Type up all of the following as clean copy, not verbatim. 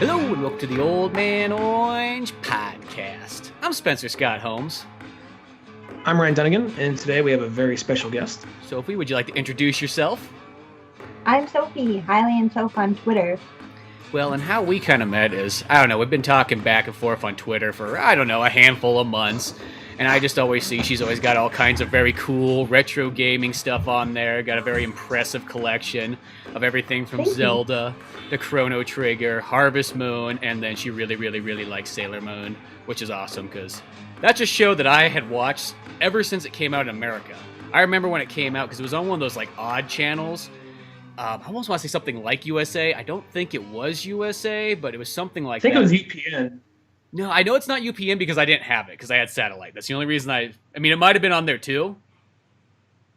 Hello and welcome to the Old Man Orange podcast. I'm Spencer Scott Holmes. I'm Ryan Dunigan, and today we have a very special guest. Sophie, would you like to introduce yourself? I'm Sophie, Highly and Soph on Twitter. Well, and how we kind of met is, I don't know, we've been talking back and forth on Twitter for, I don't know, a handful of months. And I just always see she's always got all kinds of very cool retro gaming stuff on there. Got a very impressive collection of everything from Zelda, the Chrono Trigger, Harvest Moon, and then she really likes Sailor Moon, which is awesome because that's a show that I had watched ever since it came out in America. I remember when it came out because it was on one of those like odd channels. I almost want to say something like USA. I don't think it was USA, but it was something like that. I think it was UPN. No, I know it's not UPN because I didn't have it, because I had satellite. That's the only reason I mean, it might have been on there too,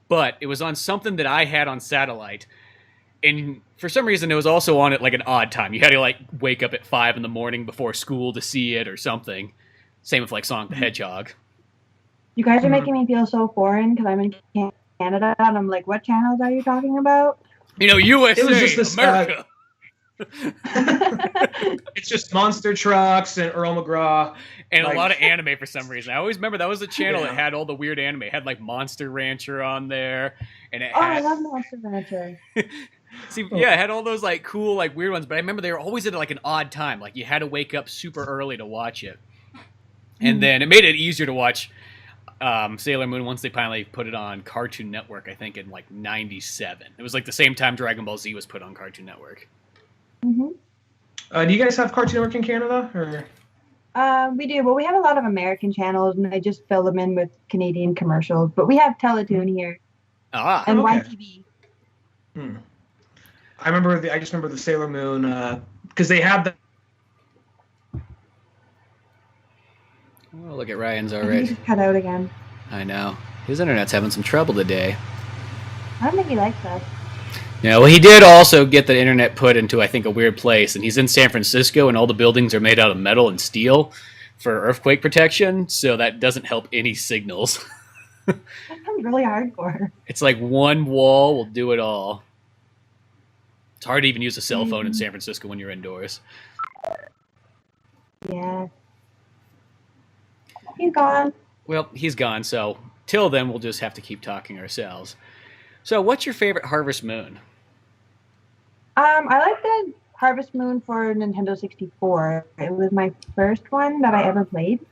but it was on something that I had on satellite. And for some reason, it was also on at like an odd time. You had to like wake up at 5 in the morning before school to see it or something. Same with like Sonic the Hedgehog. You guys are making me feel so foreign because I'm in Canada and I'm like, what channels are you talking about? You know, USA, It was just this, America. It's just monster trucks and Earl McGraw. And like, a lot of anime for some reason. I always remember that was a channel Yeah. that had all the weird anime. It had like Monster Rancher on there. And it Oh, I had... love Monster Rancher. See, yeah, it had all those like cool, like weird ones, but I remember they were always at like an odd time. Like you had to wake up super early to watch it. And then it made it easier to watch Sailor Moon once they finally put it on Cartoon Network, I think in like 97. It was like the same time Dragon Ball Z was put on Cartoon Network. Mm-hmm. Do you guys have Cartoon Network in Canada? Or? We do, but we have a lot of American channels and I just fill them in with Canadian commercials. But we have Teletoon here Ah, and okay. YTV. I just remember the Sailor Moon because they had the. oh, look at Ryan's He already. just cut out again. I know. His internet's having some trouble today. I don't think he likes us. Yeah, well, he did also get the internet put into, I think, a weird place, and he's in San Francisco, and all the buildings are made out of metal and steel for earthquake protection, so that doesn't help any signals. That sounds really hardcore. It's like one wall will do it all. It's hard to even use a cell phone in San Francisco when you're indoors. Yeah. He's gone. Well, he's gone, so till then, we'll just have to keep talking ourselves. So, what's your favorite Harvest Moon? I like the Harvest Moon for Nintendo 64. It was my first one that I ever played.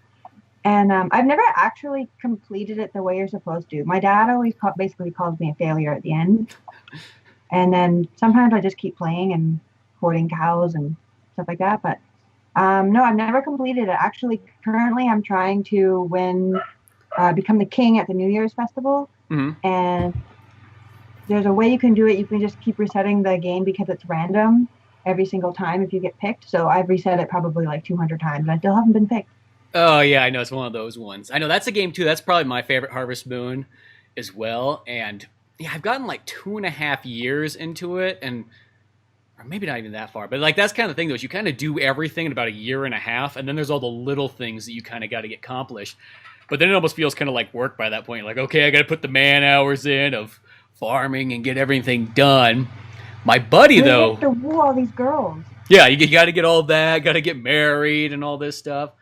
And I've never actually completed it the way you're supposed to. My dad always basically calls me a failure at the end. And then sometimes I just keep playing and hoarding cows and stuff like that. But no, I've never completed it. Actually, currently I'm trying to become the king at the New Year's Festival. Mm-hmm. And there's a way you can do it. You can just keep resetting the game because it's random every single time if you get picked. So I've reset it probably like 200 times and I still haven't been picked. Oh, yeah, I know. It's one of those ones. I know that's a game, too. That's probably my favorite Harvest Moon as well. And, yeah, I've gotten like 2.5 years into it, or maybe not even that far. But, like, that's kind of the thing, though, is you kind of do everything in about 1.5 years, and then there's all the little things that you kind of got to get accomplished. But then it almost feels kind of like work by that point. You're like, okay, I got to put the man hours in of farming and get everything done. My buddy, though... You have to woo all these girls. Yeah, you got to get all that, got to get married and all this stuff.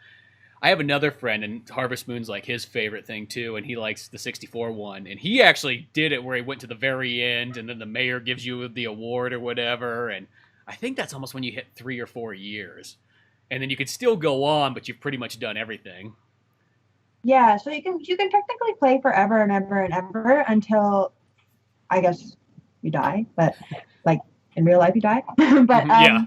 I have another friend, and Harvest Moon's like his favorite thing too, and he likes the 64 one. And he actually did it where he went to the very end, and then the mayor gives you the award or whatever. And I think that's almost when you hit 3 or 4 years. And then you could still go on, but you've pretty much done everything. Yeah, so you can technically play forever and ever and ever until, I guess, you die. But like in real life, you die. But Yeah.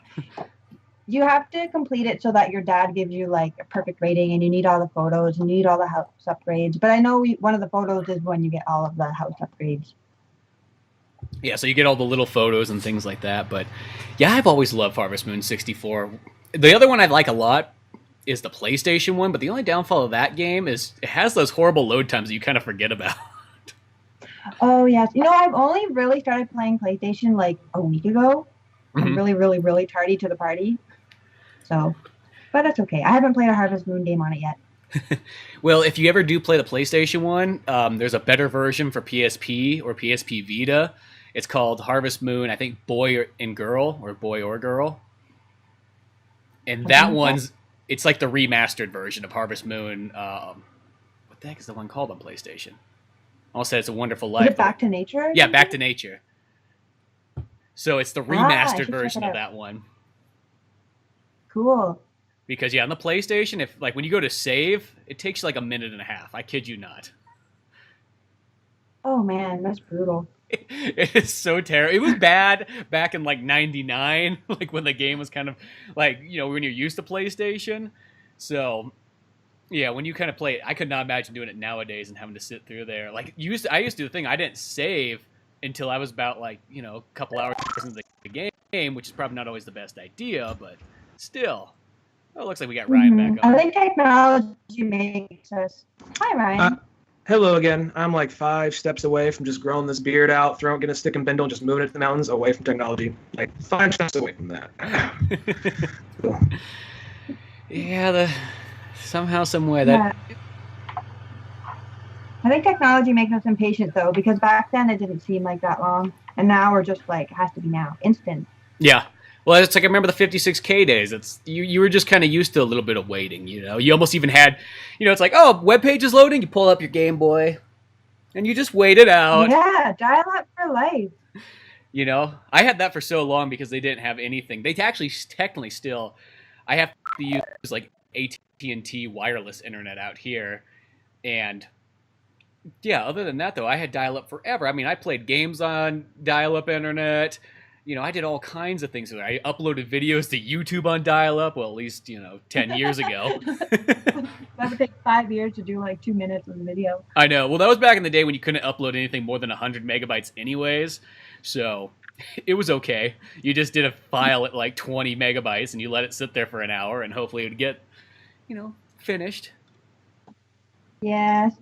You have to complete it so that your dad gives you like a perfect rating, and you need all the photos and you need all the house upgrades. But I know one of the photos is when you get all of the house upgrades. Yeah, so you get all the little photos and things like that. But yeah, I've always loved Harvest Moon 64. The other one I like a lot is the PlayStation one, but the only downfall of that game is it has those horrible load times that you kind of forget about. Oh, yes. You know, I've only really started playing PlayStation like a week ago. I'm really tardy to the party. So, but that's okay. I haven't played a Harvest Moon game on it yet. Well, if you ever do play the PlayStation one, there's a better version for PSP or PSP Vita. It's called Harvest Moon, I think Boy and Girl, or Boy or Girl. And Something that like one's it's like the remastered version of Harvest Moon. What the heck is the one called on PlayStation? I'll say It's a Wonderful Is Life. it Back to Nature? Or Yeah, Back to something? Nature. So it's the I remastered should check version it of out. that one. Cool. Because yeah, on the PlayStation, if like when you go to save, it takes you like a minute and a half. I kid you not. Oh man, that's brutal. It is so terrible. It was bad back in like '99, like when the game was kind of like when you're used to PlayStation. So yeah, when you kind of play it, I could not imagine doing it nowadays and having to sit through there. Like I used to do the thing. I didn't save until I was about like a couple hours into the game, which is probably not always the best idea, but still. Oh, it looks like we got Ryan back I on. think technology makes us. Hi, Ryan. Hello again. I'm like 5 steps away from just growing this beard out, getting a stick and bindle, and just moving it to the mountains away from technology. Like 5 steps away from that. Cool. Yeah, somehow, some way that. Yeah. I think technology makes us impatient though, because back then it didn't seem like that long, and now we're just like, it has to be now, instant. Yeah. Well, it's like I remember the 56K days. It's you were just kind of used to a little bit of waiting. You almost even had, it's like, oh, web page is loading. You pull up your Game Boy, and you just wait it out. Yeah, dial up for life. I had that for so long because they didn't have anything. They actually technically still, I have to use like AT&T wireless internet out here, and yeah. Other than that, though, I had dial up forever. I mean, I played games on dial up internet. I did all kinds of things. I uploaded videos to YouTube on dial-up. Well, at least 10 years ago. That would take 5 years to do like 2 minutes of the video. I know. Well, that was back in the day when you couldn't upload anything more than 100 megabytes, anyways. So it was okay. You just did a file at like 20 megabytes, and you let it sit there for an hour, and hopefully it would get, finished. Yes.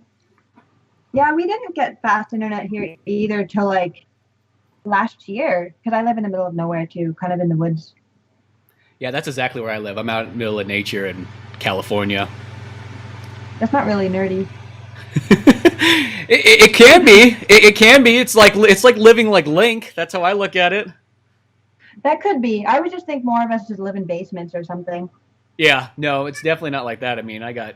Yeah, we didn't get fast internet here either till like last year, because I live in the middle of nowhere too, kind of in the woods. Yeah, that's exactly where I live. I'm out in the middle of nature in California. That's not really nerdy. It can be. It can be. It's like living like Link. That's how I look at it. That could be. I would just think more of us just live in basements or something. Yeah, no, it's definitely not like that. I mean, I got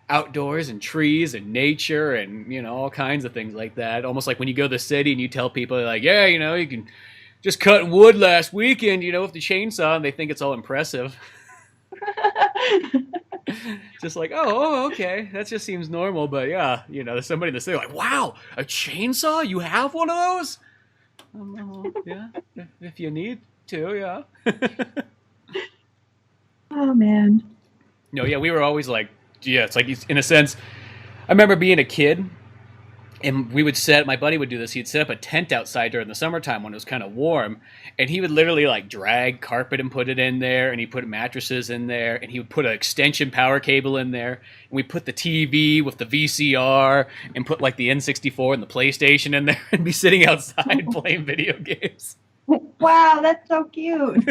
outdoors and trees and nature and all kinds of things like that. Almost like when you go to the city and you tell people like, yeah, you can just cut wood last weekend, with the chainsaw, and they think it's all impressive. Just like, oh, okay, that just seems normal. But yeah, there's somebody in the city like, wow, a chainsaw? You have one of those? Yeah, if you need to, yeah. Oh man. No, yeah, we were always like, yeah, it's like, in a sense, I remember being a kid, and my buddy would do this, he'd set up a tent outside during the summertime when it was kind of warm, and he would literally like drag carpet and put it in there, and he'd put mattresses in there, and he would put an extension power cable in there, and we put the TV with the VCR, and put like the N64 and the PlayStation in there, and be sitting outside playing video games. Wow, that's so cute.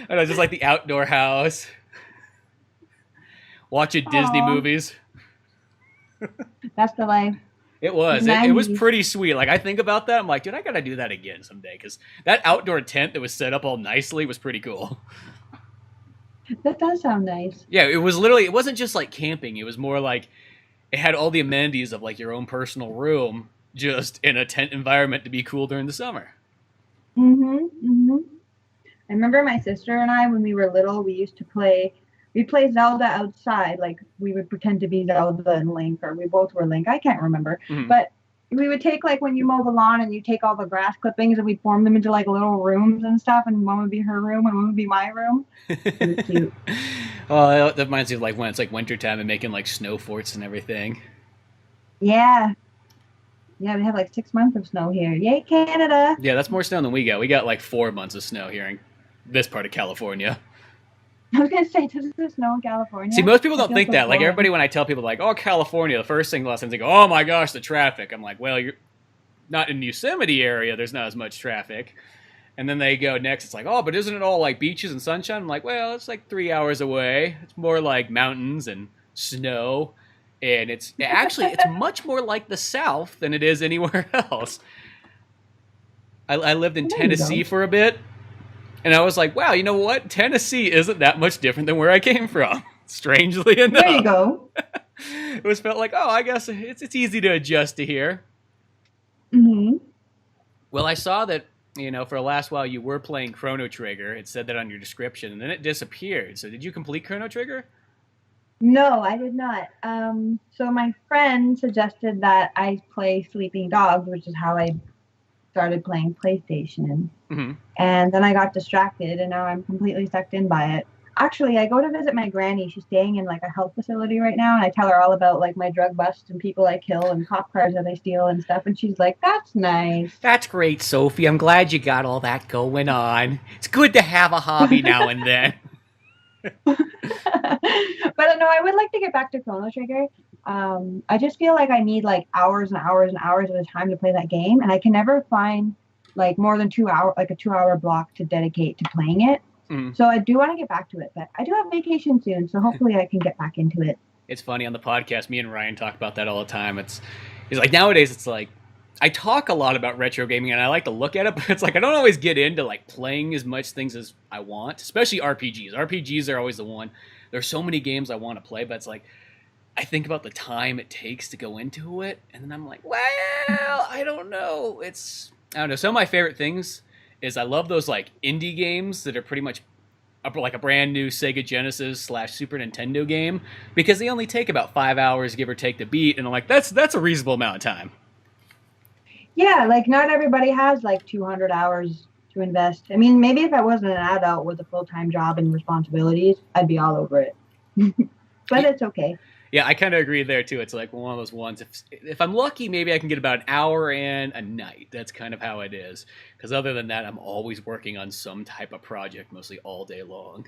I know, just like the outdoor house. Watching Disney movies. That's the life. It was. It was pretty sweet. Like, I think about that. I'm like, dude, I got to do that again someday. Because that outdoor tent that was set up all nicely was pretty cool. That does sound nice. Yeah, it wasn't just like camping. It was more like it had all the amenities of like your own personal room just in a tent environment to be cool during the summer. I remember my sister and I, when we were little, we played Zelda outside. Like, we would pretend to be Zelda and Link, or we both were Link. I can't remember. Mm-hmm. But we would take, like, when you mow the lawn and you take all the grass clippings and we'd form them into, like, little rooms and stuff, and one would be her room and one would be my room. It was cute. Oh, that reminds me of, like, when it's, like, wintertime and making, like, snow forts and everything. Yeah. Yeah, we have, like, 6 months of snow here. Yay, Canada! Yeah, that's more snow than we got. We got, like, 4 months of snow here in this part of California. I was going to say, does it snow in California? See, most people don't think so that. Like, boring. everybody, when I tell people, like, oh, California, the first thing a lot of times they go, oh, my gosh, the traffic. I'm like, well, you're not in Yosemite area. There's not as much traffic. And then they go next, it's like, oh, but isn't it all, like, beaches and sunshine? I'm like, well, it's, like, 3 hours away. It's more like mountains and snow. And it's much more like the South than it is anywhere else. I lived in Tennessee for a bit. And I was like, wow, you know what? Tennessee isn't that much different than where I came from. Strangely enough. There you go. It was felt like, oh, I guess it's easy to adjust to here. Hmm. Well, I saw that, for the last while you were playing Chrono Trigger. It said that on your description, and then it disappeared. So did you complete Chrono Trigger? No, I did not. So my friend suggested that I play Sleeping Dogs, which is how I started playing PlayStation. Mm-hmm. And then I got distracted, and now I'm completely sucked in by it. Actually, I go to visit my granny. She's staying in like a health facility right now, and I tell her all about like my drug busts and people I kill and cop cars that I steal and stuff. And she's like, "That's nice." That's great, Sophie. I'm glad you got all that going on. It's good to have a hobby now and then. But no, I would like to get back to Chrono Trigger. I just feel like I need like hours and hours and hours at a time to play that game, and I can never find like more than 2 hour, like a 2 hour block to dedicate to playing it. Mm. So I do want to get back to it, but I do have vacation soon, so hopefully I can get back into it. It's funny on the podcast. Me and Ryan talk about that all the time. It's like nowadays it's like I talk a lot about retro gaming and I like to look at it, but it's like I don't always get into like playing as much things as I want, especially RPGs. RPGs are always the one. There's so many games I want to play, but it's like I think about the time it takes to go into it, and then I'm like, well, I don't know. I don't know. Some of my favorite things is I love those like indie games that are pretty much like a brand new Sega Genesis / Super Nintendo game, because they only take about 5 hours, give or take, to beat, and I'm like, that's a reasonable amount of time. Yeah, like not everybody has like 200 hours to invest. I mean, maybe if I wasn't an adult with a full-time job and responsibilities, I'd be all over it. But it's okay. Yeah, I kind of agree there too. It's like one of those ones. If I'm lucky, maybe I can get about an hour in a night. That's kind of how it is. Because other than that, I'm always working on some type of project, mostly all day long.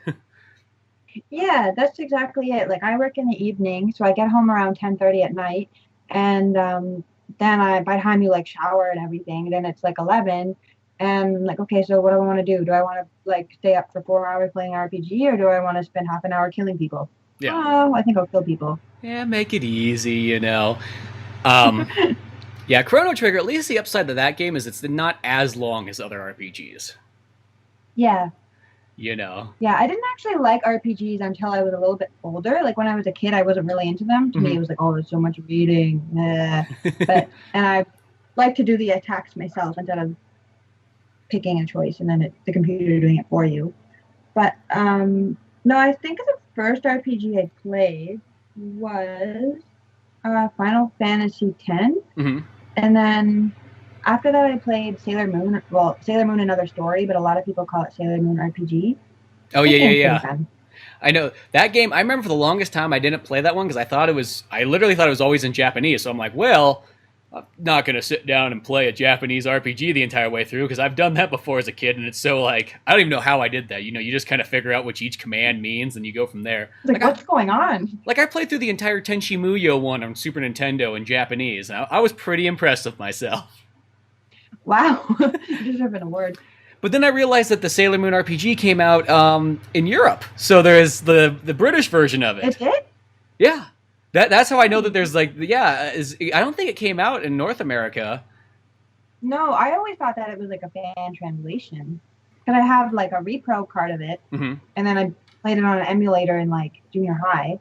Yeah, that's exactly it. Like I work in the evening, so I get home around 10:30 at night, and then by the time you like shower and everything, then it's like 11, and like okay, so what do I want to do? Do I want to like stay up for 4 hours playing RPG, or do I want to spend half an hour killing people? Yeah. Oh, I think I'll kill people. Yeah, make it easy, Yeah, Chrono Trigger, at least the upside to that game is it's not as long as other RPGs. Yeah. Yeah, I didn't actually like RPGs until I was a little bit older. Like when I was a kid, I wasn't really into them. To me, it was like, oh, there's so much reading. And I like to do the attacks myself instead of picking a choice and then the computer doing it for you. But no, I think the first RPG I played was Final Fantasy X. Mm-hmm. And then after that, I played Sailor Moon. Well, Sailor Moon Another Story, but a lot of people call it Sailor Moon RPG. Oh, yeah. I know. That game, I remember for the longest time I didn't play that one because I literally thought it was always in Japanese. So I'm like, well, I'm not going to sit down and play a Japanese RPG the entire way through because I've done that before as a kid, and it's so like, I don't even know how I did that. You just kind of figure out what each command means and you go from there. Like what's going on? Like I played through the entire Tenchi Muyo one on Super Nintendo in Japanese, and I was pretty impressed with myself. Wow. You deserve an award. But then I realized that the Sailor Moon RPG came out in Europe, so there's the British version of it. It did? Yeah. That's how I know that there's like, I don't think it came out in North America. No, I always thought that it was like a fan translation. Because I have like a repro card of it, Mm-hmm. and then I played it on an emulator in like junior high.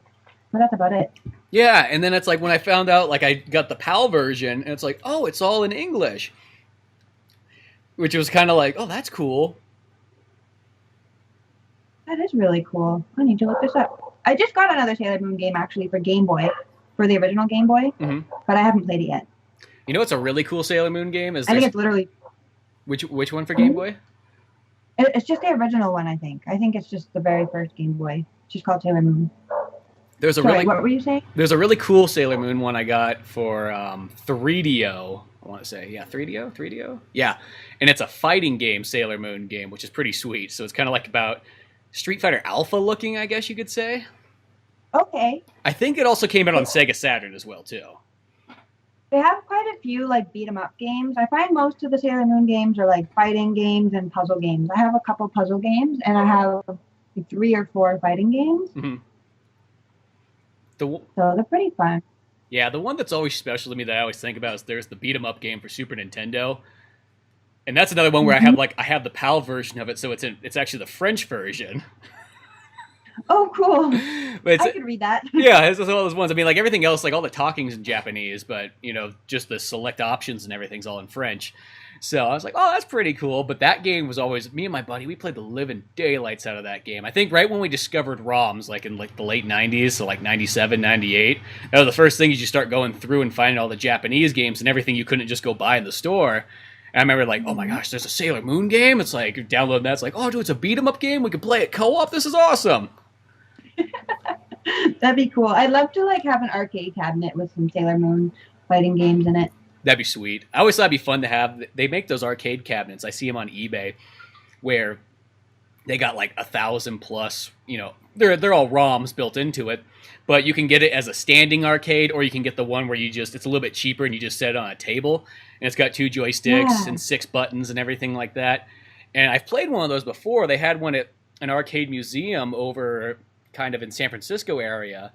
But that's about it. Yeah, and then it's like when I found out, like I got the PAL version, and it's like, oh, it's all in English. Which was kind of like, oh, that's cool. That is really cool. I need to look this up. I just got another Sailor Moon game actually for Game Boy, for the original Game Boy, but I haven't played it yet. You know what's a really cool Sailor Moon game? I think it's literally... Which one for Game Boy? It's just the original one, I think. I think it's just the very first Game Boy. It's just called Sailor Moon. What were you saying? There's a really cool Sailor Moon one I got for 3DO. I want to say, yeah, 3DO? Yeah, and it's a fighting game, Sailor Moon game, which is pretty sweet. So it's kind of like about Street Fighter Alpha looking, I guess you could say. Okay. I think it also came out on Sega Saturn as well, too. They have quite a few like beat 'em up games. I find most of the Sailor Moon games are like fighting games and puzzle games. I have a couple puzzle games, and I have like 3 or 4 fighting games. Mm-hmm. So they're pretty fun. Yeah, the one that's always special to me that I always think about is there's the beat 'em up game for Super Nintendo. And that's another one where I have the PAL version of it, so it's actually the French version. Oh, cool. But I could read that. yeah, it's one of those ones. I mean, like everything else, like all the talking's in Japanese, but just the select options and everything's all in French. So I was like, oh, that's pretty cool. But that game was always, me and my buddy, we played the living daylights out of that game. I think right when we discovered ROMs, like in like the late 90s, so like 97, 98, that was the first thing you start going through and finding all the Japanese games and everything you couldn't just go buy in the store. And I remember like, oh my gosh, there's a Sailor Moon game. It's like, downloading that. It's like, oh, dude, it's a beat 'em up game. We can play it co-op. This is awesome. That'd be cool. I'd love to like have an arcade cabinet with some Sailor Moon fighting games in it. That'd be sweet. I always thought it'd be fun to have. They make those arcade cabinets. I see them on eBay, where they got like 1,000 plus. They're all ROMs built into it, but you can get it as a standing arcade, or you can get the one where it's a little bit cheaper and you just set it on a table, and it's got 2 joysticks and 6 buttons and everything like that. And I've played one of those before. They had one at an arcade museum over kind of in San Francisco area.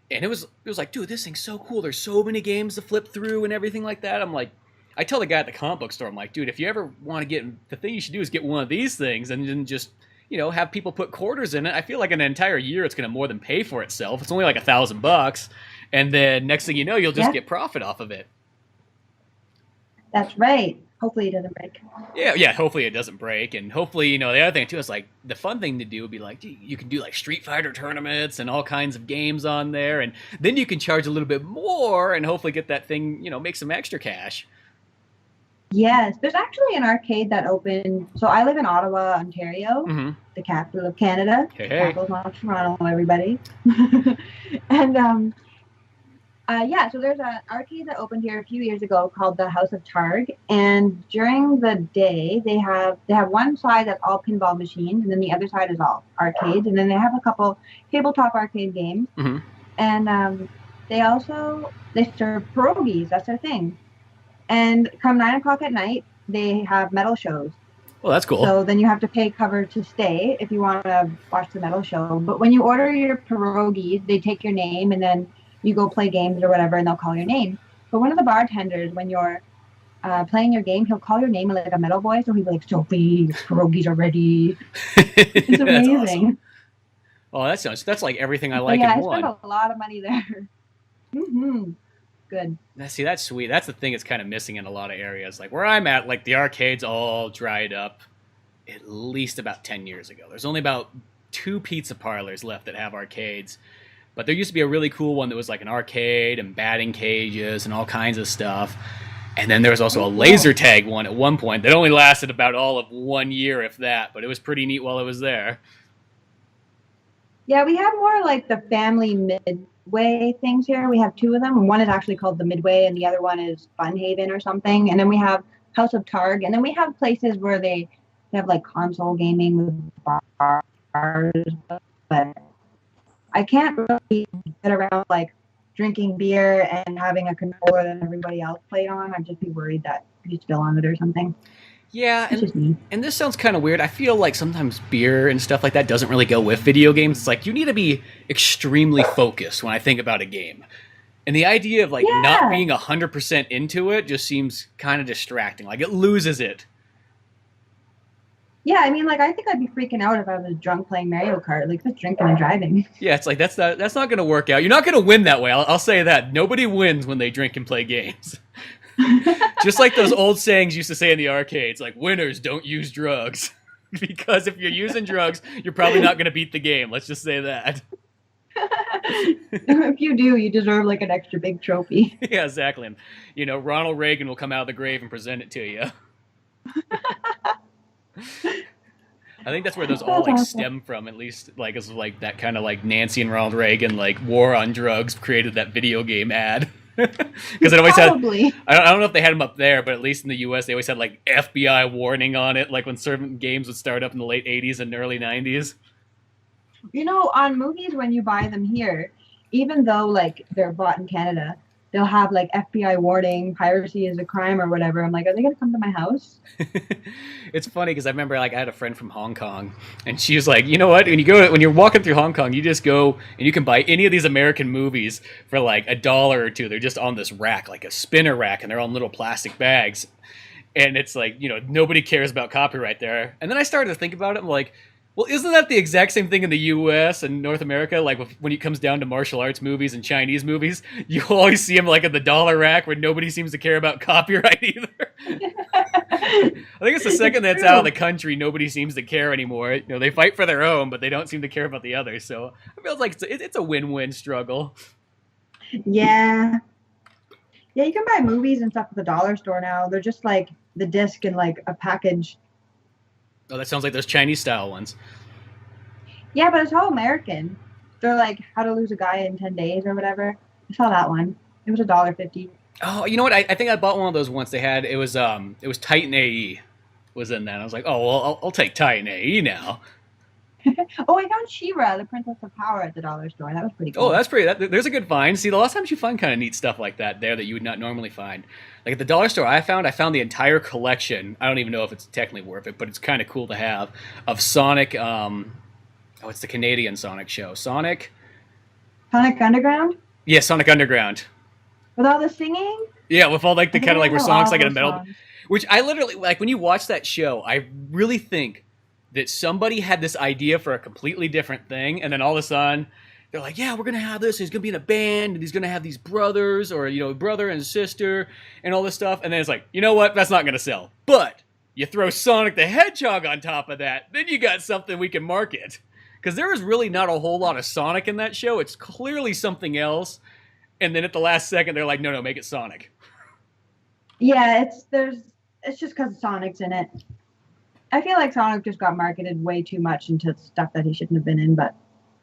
And it was like, dude, this thing's so cool. There's so many games to flip through and everything like that. I'm like, I tell the guy at the comic book store, I'm like, dude, if you ever want to the thing you should do is get one of these things and then just, have people put quarters in it. I feel like in an entire year, it's going to more than pay for itself. It's only like $1,000. And then next thing you know, you'll just get profit off of it. That's right. Hopefully it doesn't break. Yeah, hopefully it doesn't break. And hopefully, the other thing too is like the fun thing to do would be like, you can do like Street Fighter tournaments and all kinds of games on there. And then you can charge a little bit more and hopefully get that thing, make some extra cash. Yes, there's actually an arcade that opened. So I live in Ottawa, Ontario, the capital of Canada. Hey. Capital's not Toronto, everybody. And so there's an arcade that opened here a few years ago called the House of Targ, and during the day they have one side that's all pinball machines, and then the other side is all arcades, and then they have a couple tabletop arcade games, and they serve pierogies. That's their thing. And come 9 o'clock at night, they have metal shows. Well, that's cool. So then you have to pay cover to stay if you want to watch the metal show. But when you order your pierogies, they take your name, and then you go play games or whatever, and they'll call your name. But one of the bartenders, when you're playing your game, he'll call your name in like a metal voice, so he'll be like, Sophie, pierogies are ready. It's amazing. Awesome. Oh, that's like everything I like in one. I spent a lot of money there. Good. See, that's sweet. That's the thing that's kind of missing in a lot of areas. Like where I'm at, like the arcades all dried up at least about 10 years ago. There's only about 2 pizza parlors left that have arcades. But there used to be a really cool one that was like an arcade and batting cages and all kinds of stuff. And then there was also a laser tag one at one point that only lasted about all of 1 year, if that. But it was pretty neat while it was there. Yeah, we have more like the family Midway things here. We have 2 of them. One is actually called the Midway, and the other one is Fun Haven or something. And then we have House of Targ. And then we have places where they have like console gaming with bars. But I can't really get around like drinking beer and having a controller that everybody else played on. I'd just be worried that you spill on it or something. Yeah, and this sounds kind of weird. I feel like sometimes beer and stuff like that doesn't really go with video games. It's like you need to be extremely focused when I think about a game. And the idea of like not being 100% into it just seems kind of distracting. Like it loses it. Yeah, I mean, like, I think I'd be freaking out if I was drunk playing Mario Kart, like, just drinking and driving. Yeah, it's like, that's not going to work out. You're not going to win that way. I'll say that. Nobody wins when they drink and play games. Just like those old sayings used to say in the arcades, like, winners don't use drugs. Because if you're using drugs, you're probably not going to beat the game. Let's just say that. If you do, you deserve, like, an extra big trophy. Yeah, exactly. And, Ronald Reagan will come out of the grave and present it to you. I think that's where those all like stem from, at least like as like that kind of like Nancy and Ronald Reagan like war on drugs created that video game ad. Because it always Probably. had I don't know if they had them up there, but at least in the US they always had like FBI warning on it, like when certain games would start up in the late 80s and early 90s. On movies when you buy them here, even though like they're bought in Canada, they'll have like FBI warning, piracy is a crime or whatever. I'm like, are they going to come to my house? It's funny because I remember like I had a friend from Hong Kong and she was like, you know what? When you're walking through Hong Kong, you just go and you can buy any of these American movies for like $1 or $2. They're just on this rack, like a spinner rack, and they're on little plastic bags. And it's like, nobody cares about copyright there. And then I started to think about it. I'm like, well, isn't that the exact same thing in the U.S. and North America? Like when it comes down to martial arts movies and Chinese movies, you always see them like in the dollar rack where nobody seems to care about copyright either. I think it's the second that's out of the country, nobody seems to care anymore. They fight for their own, but they don't seem to care about the others. So it feels like it's a win-win struggle. Yeah. Yeah, you can buy movies and stuff at the dollar store now. They're just like the disc and like a package. Oh, that sounds like those Chinese style ones. Yeah, but it's all American. They're like How to Lose a Guy in 10 Days or whatever. I saw that one. It was $1.50. Oh, you know what? I think I bought one of those once. They had it was Titan AE was in that. And I was like, oh well, I'll take Titan AE now. Oh, I found She-Ra, the Princess of Power, at the dollar store. That was pretty cool. Oh, that's pretty. There's a good find. See, a lot of times you find kind of neat stuff like that there that you would not normally find. Like at the dollar store, I found the entire collection. I don't even know if it's technically worth it, but it's kind of cool to have of Sonic. It's the Canadian Sonic show. Sonic Underground? Yeah, Sonic Underground. With all the singing? Yeah, with all like the kind of like where Sonic's like in the middle. Songs. Which I literally like when you watch that show, I really think that somebody had this idea for a completely different thing, and then all of a sudden they're like, yeah, we're gonna have this, he's gonna be in a band, and he's gonna have these brothers, or brother and sister, and all this stuff, and then it's like, you know what, that's not gonna sell. But you throw Sonic the Hedgehog on top of that, then you got something we can market. Because there is really not a whole lot of Sonic in that show. It's clearly something else. And then at the last second, they're like, no, make it Sonic. Yeah, it's just because Sonic's in it. I feel like Sonic just got marketed way too much into stuff that he shouldn't have been in, but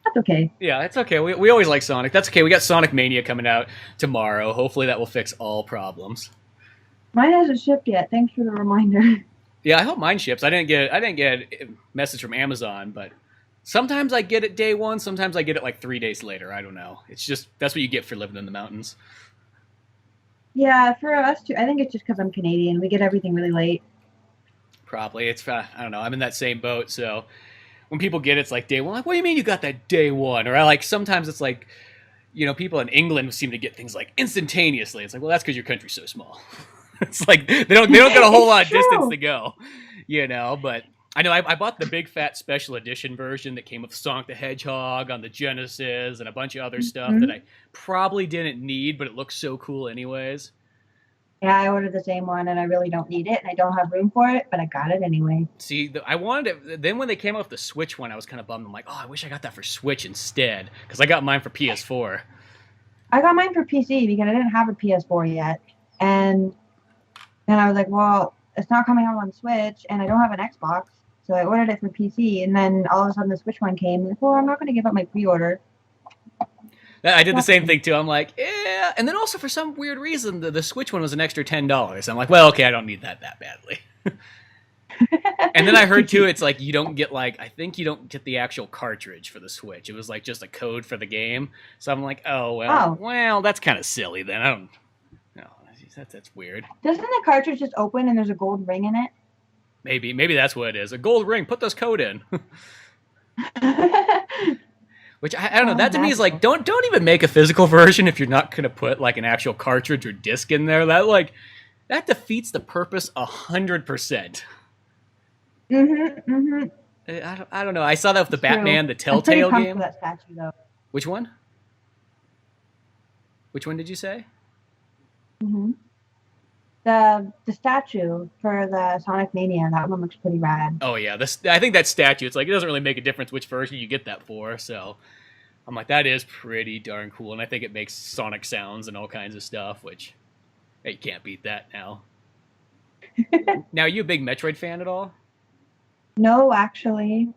that's okay. Yeah, it's okay. We always like Sonic. That's okay. We got Sonic Mania coming out tomorrow. Hopefully that will fix all problems. Mine hasn't shipped yet. Thanks for the reminder. Yeah, I hope mine ships. I didn't get a message from Amazon, but sometimes I get it day one. Sometimes I get it like 3 days later. I don't know. It's just that's what you get for living in the mountains. Yeah, for us too. I think it's just because I'm Canadian. We get everything really late. Probably. It's I don't know. I'm in that same boat. So when people get it, it's like day one. Like, what do you mean you got that day one? Or I like sometimes it's like, people in England seem to get things like instantaneously. It's like, well, that's because your country's so small. It's like they don't get a whole lot of distance to go, But I know I bought the big fat special edition version that came with Sonic the Hedgehog on the Genesis and a bunch of other stuff that I probably didn't need, but it looks so cool anyways. Yeah, I ordered the same one, and I really don't need it, and I don't have room for it, but I got it anyway. See, I wanted it. Then when they came out with the Switch one, I was kind of bummed. I'm like, oh, I wish I got that for Switch instead, because I got mine for PS4. I got mine for PC because I didn't have a PS4 yet, and then I was like, well, it's not coming out on Switch, and I don't have an Xbox, so I ordered it for PC, and then all of a sudden the Switch one came, and like, well, I'm not going to give up my pre-order. I did the same thing too. I'm like, yeah. And then also for some weird reason, the Switch one was an extra $10. I'm like, well, okay, I don't need that badly. And then I heard too, it's like you don't get I think you don't get the actual cartridge for the Switch. It was like just a code for the game. So I'm like, well, that's kind of silly then. I don't know. That's weird. Doesn't the cartridge just open and there's a gold ring in it? Maybe that's what it is. A gold ring. Put this code in. Which I don't know. That to me is like, don't even make a physical version if you're not gonna put like an actual cartridge or disc in there. That defeats the purpose 100%. I don't know. I saw that with the Batman, the Telltale game. That statue, though. Which one? Which one did you say? The statue for the Sonic Mania, that one looks pretty rad. Oh yeah, I think that statue, it's like it doesn't really make a difference which version you get that for, so I'm like, that is pretty darn cool, and I think it makes Sonic sounds and all kinds of stuff, which you can't beat that now. Now, are you a big Metroid fan at all? No, actually.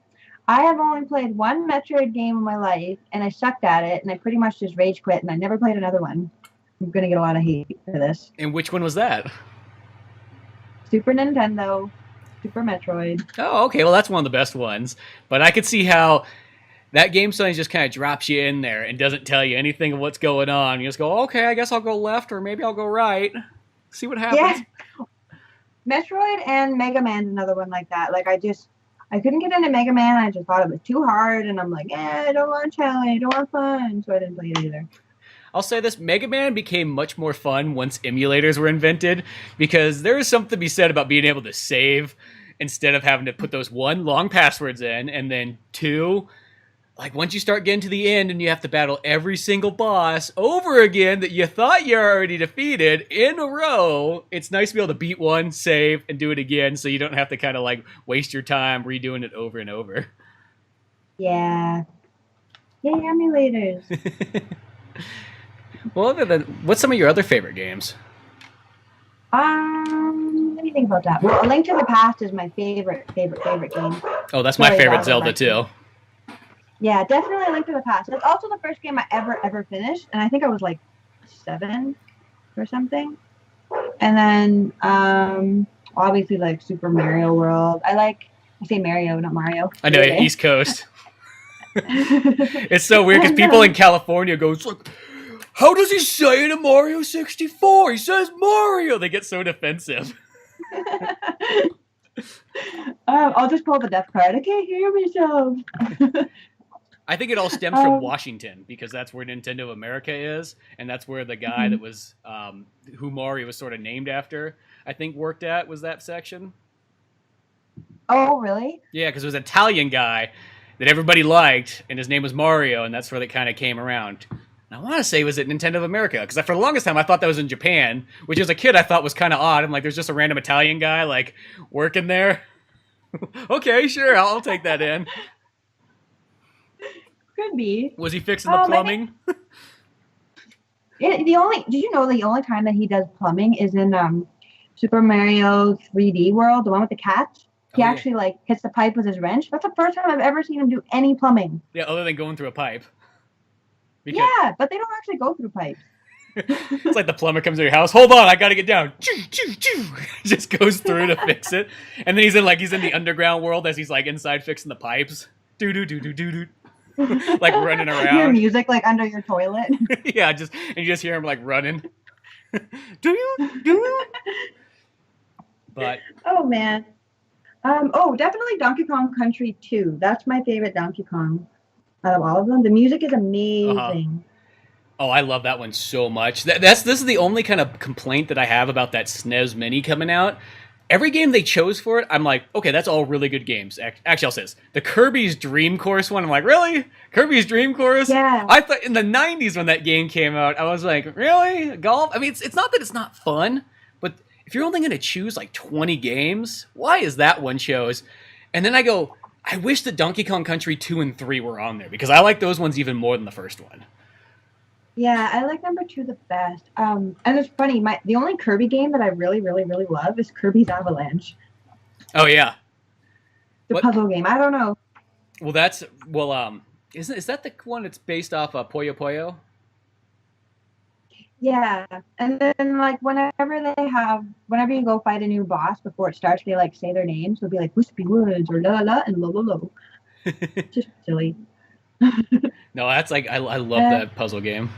I have only played one Metroid game in my life, and I sucked at it, and I pretty much just rage quit, and I never played another one. I'm going to get a lot of hate for this. And which one was that? Super Nintendo, Super Metroid. Oh, okay. Well, that's one of the best ones. But I could see how that game sometimes just kind of drops you in there and doesn't tell you anything of what's going on. You just go, okay, I guess I'll go left or maybe I'll go right. See what happens. Yeah. Metroid and Mega Man's another one like that. Like, I couldn't get into Mega Man. I just thought it was too hard. And I'm like, I don't want challenge. I don't want fun. So I didn't play it either. I'll say this, Mega Man became much more fun once emulators were invented, because there is something to be said about being able to save instead of having to put those one, long passwords in, and then two, like once you start getting to the end and you have to battle every single boss over again that you thought you already defeated in a row, it's nice to be able to beat one, save, and do it again so you don't have to kind of like waste your time redoing it over and over. Yeah. Yay, emulators. Well, other than, what's some of your other favorite games? Let me think about that. Well, A Link to the Past is my favorite game. Oh, that's my favorite Zelda too. Yeah, definitely A Link to the Past. It's also the first game I ever finished, and I think I was like 7 or something. And then obviously like Super Mario World. I say Mario, not Mario. I know, East Coast. It's so weird because people in California go, it's like, how does he say it in Mario 64? He says Mario. They get so defensive. I'll just pull the deaf card. I can't hear myself. I think it all stems from Washington, because that's where Nintendo of America is, and that's where the guy that was who Mario was sort of named after, I think, worked at, was that section. Oh, really? Yeah, because it was an Italian guy that everybody liked, and his name was Mario, and that's where they kind of came around. And I want to say it was at Nintendo of America, because for the longest time I thought that was in Japan, which as a kid I thought was kind of odd. I'm like, there's just a random Italian guy like working there. Okay, sure, I'll take that in. Could be. Was he fixing the plumbing? Did you know the only time that he does plumbing is in Super Mario 3D World, the one with the cats? He actually like hits the pipe with his wrench. That's the first time I've ever seen him do any plumbing. Yeah, other than going through a pipe. Because... Yeah, but they don't actually go through pipes. It's like the plumber comes to your house. Hold on, I gotta get down. Just goes through to fix it, and then he's in the underground world as he's like inside fixing the pipes. Do do do do do do. Like running around. Hear music like under your toilet. Yeah, and you just hear him like running. Do you? But oh man. Definitely Donkey Kong Country 2. That's my favorite Donkey Kong out of all of them. The music is amazing. Oh, I love that one so much. This is the only kind of complaint that I have about that SNES Mini coming out. Every game they chose for it, I'm like, okay, that's all really good games. Actually, I'll say this. The Kirby's Dream Course one, I'm like, really? Kirby's Dream Course? Yeah. I thought in the 90s when that game came out, I was like, really? Golf? I mean, it's not that it's not fun, but if you're only going to choose like 20 games, why is that one chose? And then I go, I wish that Donkey Kong Country 2 and 3 were on there, because I like those ones even more than the first one. Yeah, I like number 2 the best. And it's funny, the only Kirby game that I really, really, really love is Kirby's Avalanche. Oh yeah, the puzzle game. I don't know. Well, is that the one that's based off of Puyo Puyo? Yeah, and then like whenever you go fight a new boss before it starts, they like say their names. They'll be like Wispy Woods or La La and Lo Lo Lo. Just silly. No, that's like I love that puzzle game.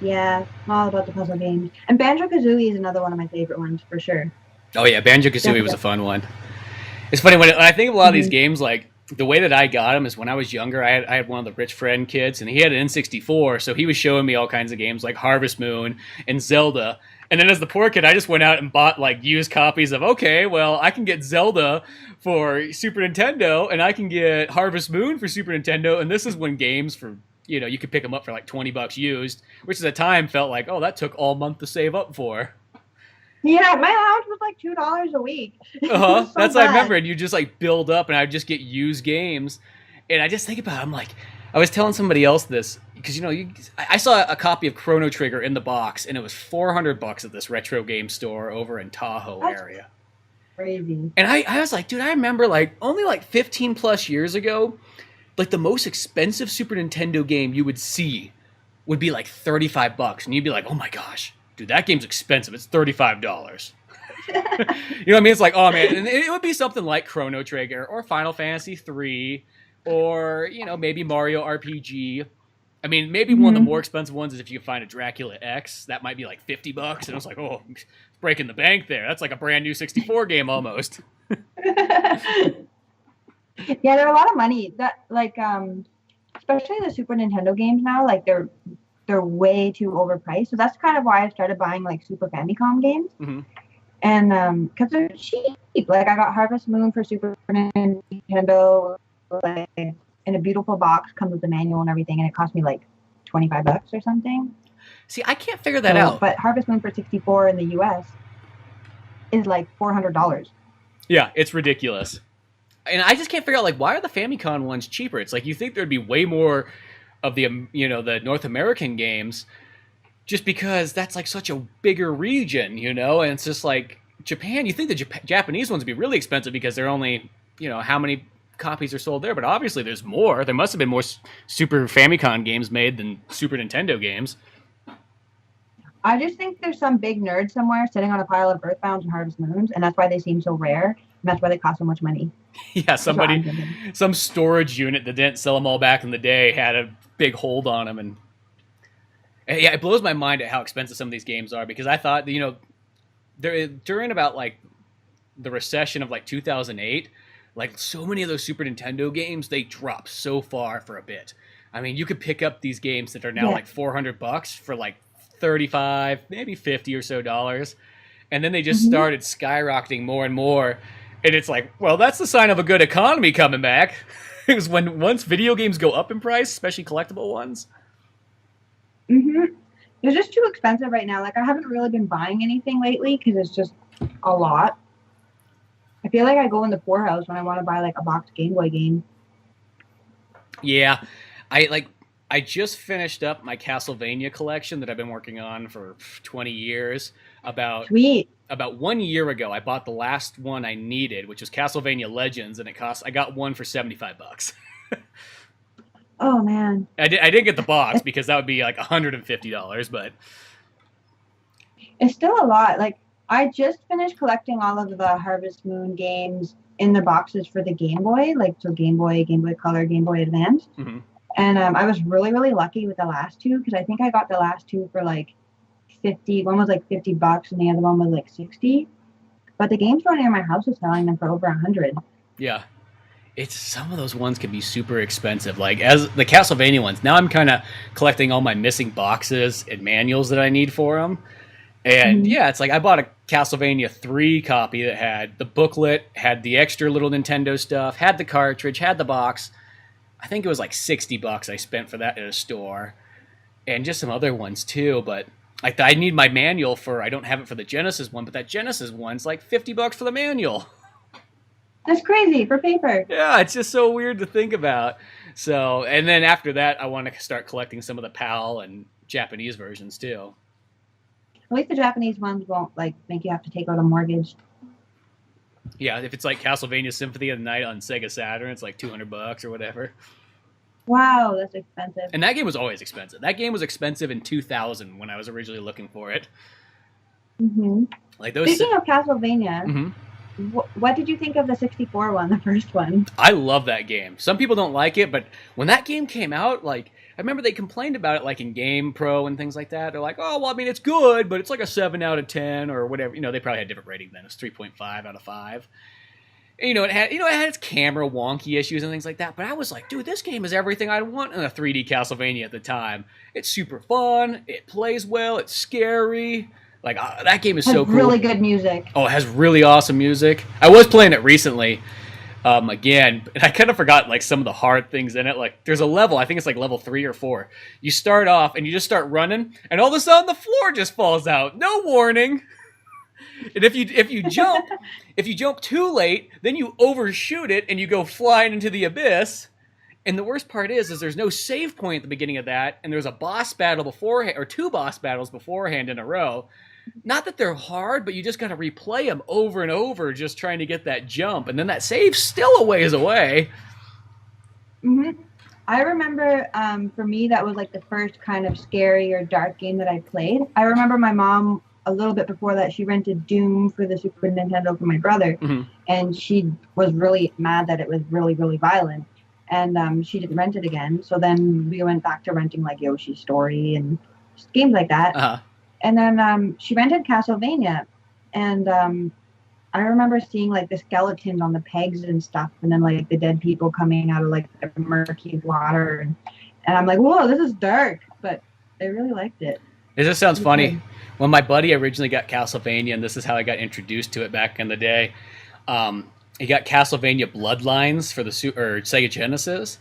Yeah, all about the puzzle games. And Banjo-Kazooie is another one of my favorite ones for sure. Oh yeah, Banjo-Kazooie was a fun one. It's funny when I think of a lot of these games, like the way that I got them is when I was younger, I had one of the rich friend kids, and he had an N64, so he was showing me all kinds of games like Harvest Moon and Zelda. And then as the poor kid, I just went out and bought like used copies of, okay, well, I can get Zelda for Super Nintendo, and I can get Harvest Moon for Super Nintendo, and this is when games for, you could pick them up for like $20 used, which at the time felt like, oh, that took all month to save up for. Yeah, my allowance was like $2 a week. So that's what I remember, and you just like build up, and I'd just get used games, and I just think about it, I'm like, I was telling somebody else this, because I saw a copy of Chrono Trigger in the box, and it was $400 at this retro game store over in Tahoe area. Crazy. And I was like, dude, I remember like only like 15 plus years ago, like the most expensive Super Nintendo game you would see would be like $35, and you'd be like, oh my gosh, dude, that game's expensive. It's $35. You know what I mean? It's like, oh man, and it would be something like Chrono Trigger or Final Fantasy 3 or, maybe Mario RPG. I mean, maybe one of the more expensive ones is if you find a Dracula X. That might be like $50, and I was like, oh, it's breaking the bank there. That's like a brand new 64 game almost. Yeah, they're a lot of money. That like, especially the Super Nintendo games now, like they're they're way too overpriced. So that's kind of why I started buying like Super Famicom games. Mm-hmm. And because they're cheap. Like I got Harvest Moon for Super Nintendo, like in a beautiful box, comes with the manual and everything, and it cost me like $25 or something. See, I can't figure that out. But Harvest Moon for 64 in the US is like $400. Yeah, it's ridiculous. And I just can't figure out, like, why are the Famicom ones cheaper? It's like you think there'd be way more of the, the North American games just because that's like such a bigger region, and it's just like Japan. You think the Japanese ones would be really expensive because they're only, how many copies are sold there, but obviously there's more. There must have been more Super Famicom games made than Super Nintendo games. I just think there's some big nerd somewhere sitting on a pile of Earthbounds and Harvest Moons, and that's why they seem so rare, and that's why they cost so much money. Yeah, some storage unit that didn't sell them all back in the day had a big hold on them, and yeah, it blows my mind at how expensive some of these games are, because I thought, during about like the recession of like 2008, like so many of those Super Nintendo games, they dropped so far for a bit. I mean, you could pick up these games that are now like $400 for like 35, maybe 50 or so dollars, and then they just started skyrocketing more and more, and it's like, well, that's the sign of a good economy coming back. It was once video games go up in price, especially collectible ones. They're just too expensive right now. Like I haven't really been buying anything lately because it's just a lot. I feel like I go in the poorhouse when I want to buy like a boxed Game Boy game. Yeah, I just finished up my Castlevania collection that I've been working on for 20 years. About 1 year ago, I bought the last one I needed, which was Castlevania Legends, and I got one for $75. Oh man! I didn't get the box because that would be like $150, but it's still a lot. Like I just finished collecting all of the Harvest Moon games in the boxes for the Game Boy, like so Game Boy Color, Game Boy Advance. And I was really, really lucky with the last two because I think I got the last two for like 50. One was like $50 and the other one was like 60. But the game store near my house was selling them for over 100. Yeah. Some of those ones can be super expensive. Like as the Castlevania ones, now I'm kind of collecting all my missing boxes and manuals that I need for them. And yeah, it's like I bought a Castlevania 3 copy that had the booklet, had the extra little Nintendo stuff, had the cartridge, had the box. I think it was like $60 I spent for that at a store, and just some other ones too. But like I need my manual I don't have it for the Genesis one, but that Genesis one's like $50 for the manual. That's crazy for paper. Yeah, it's just so weird to think about. So, and then after that, I want to start collecting some of the PAL and Japanese versions too. At least the Japanese ones won't like make you have to take out a mortgage. Yeah, if it's like Castlevania Symphony of the Night on Sega Saturn, it's like $200 or whatever. Wow, that's expensive. And that game was always expensive. That game was expensive in 2000 when I was originally looking for it. Like those. Speaking of Castlevania, what did you think of the 64 one, the first one? I love that game. Some people don't like it, but when that game came out, like I remember they complained about it like in Game Pro and things like that. They're like, oh, well, I mean, it's good, but it's like a 7 out of 10 or whatever. They probably had different rating then. It was 3.5 out of 5. And, it had its camera wonky issues and things like that. But I was like, dude, this game is everything I want in a 3D Castlevania at the time. It's super fun. It plays well. It's scary. Like that game is so cool. Really good music. Oh, it has really awesome music. I was playing it recently. Again, and I kind of forgot like some of the hard things in it. Like there's a level, I think it's like level 3 or 4. You start off and you just start running, and all of a sudden the floor just falls out. No warning. And if you jump too late, then you overshoot it and you go flying into the abyss. And the worst part is there's no save point at the beginning of that, and there's a boss battle beforehand, or 2 boss battles beforehand in a row. Not that they're hard, but you just got to replay them over and over just trying to get that jump. And then that save's still a ways away. I remember for me, that was like the first kind of scary or dark game that I played. I remember my mom, a little bit before that, she rented Doom for the Super Nintendo for my brother. And she was really mad that it was really, really violent. And she didn't rent it again. So then we went back to renting like Yoshi's Story and just games like that. And then she rented Castlevania, and I remember seeing like the skeletons on the pegs and stuff, and then like the dead people coming out of like the murky water, and I'm like, whoa, this is dark. But I really liked it. It just sounds funny. Okay. When my buddy originally got Castlevania, and this is how I got introduced to it back in the day, he got Castlevania Bloodlines for the Sega Genesis.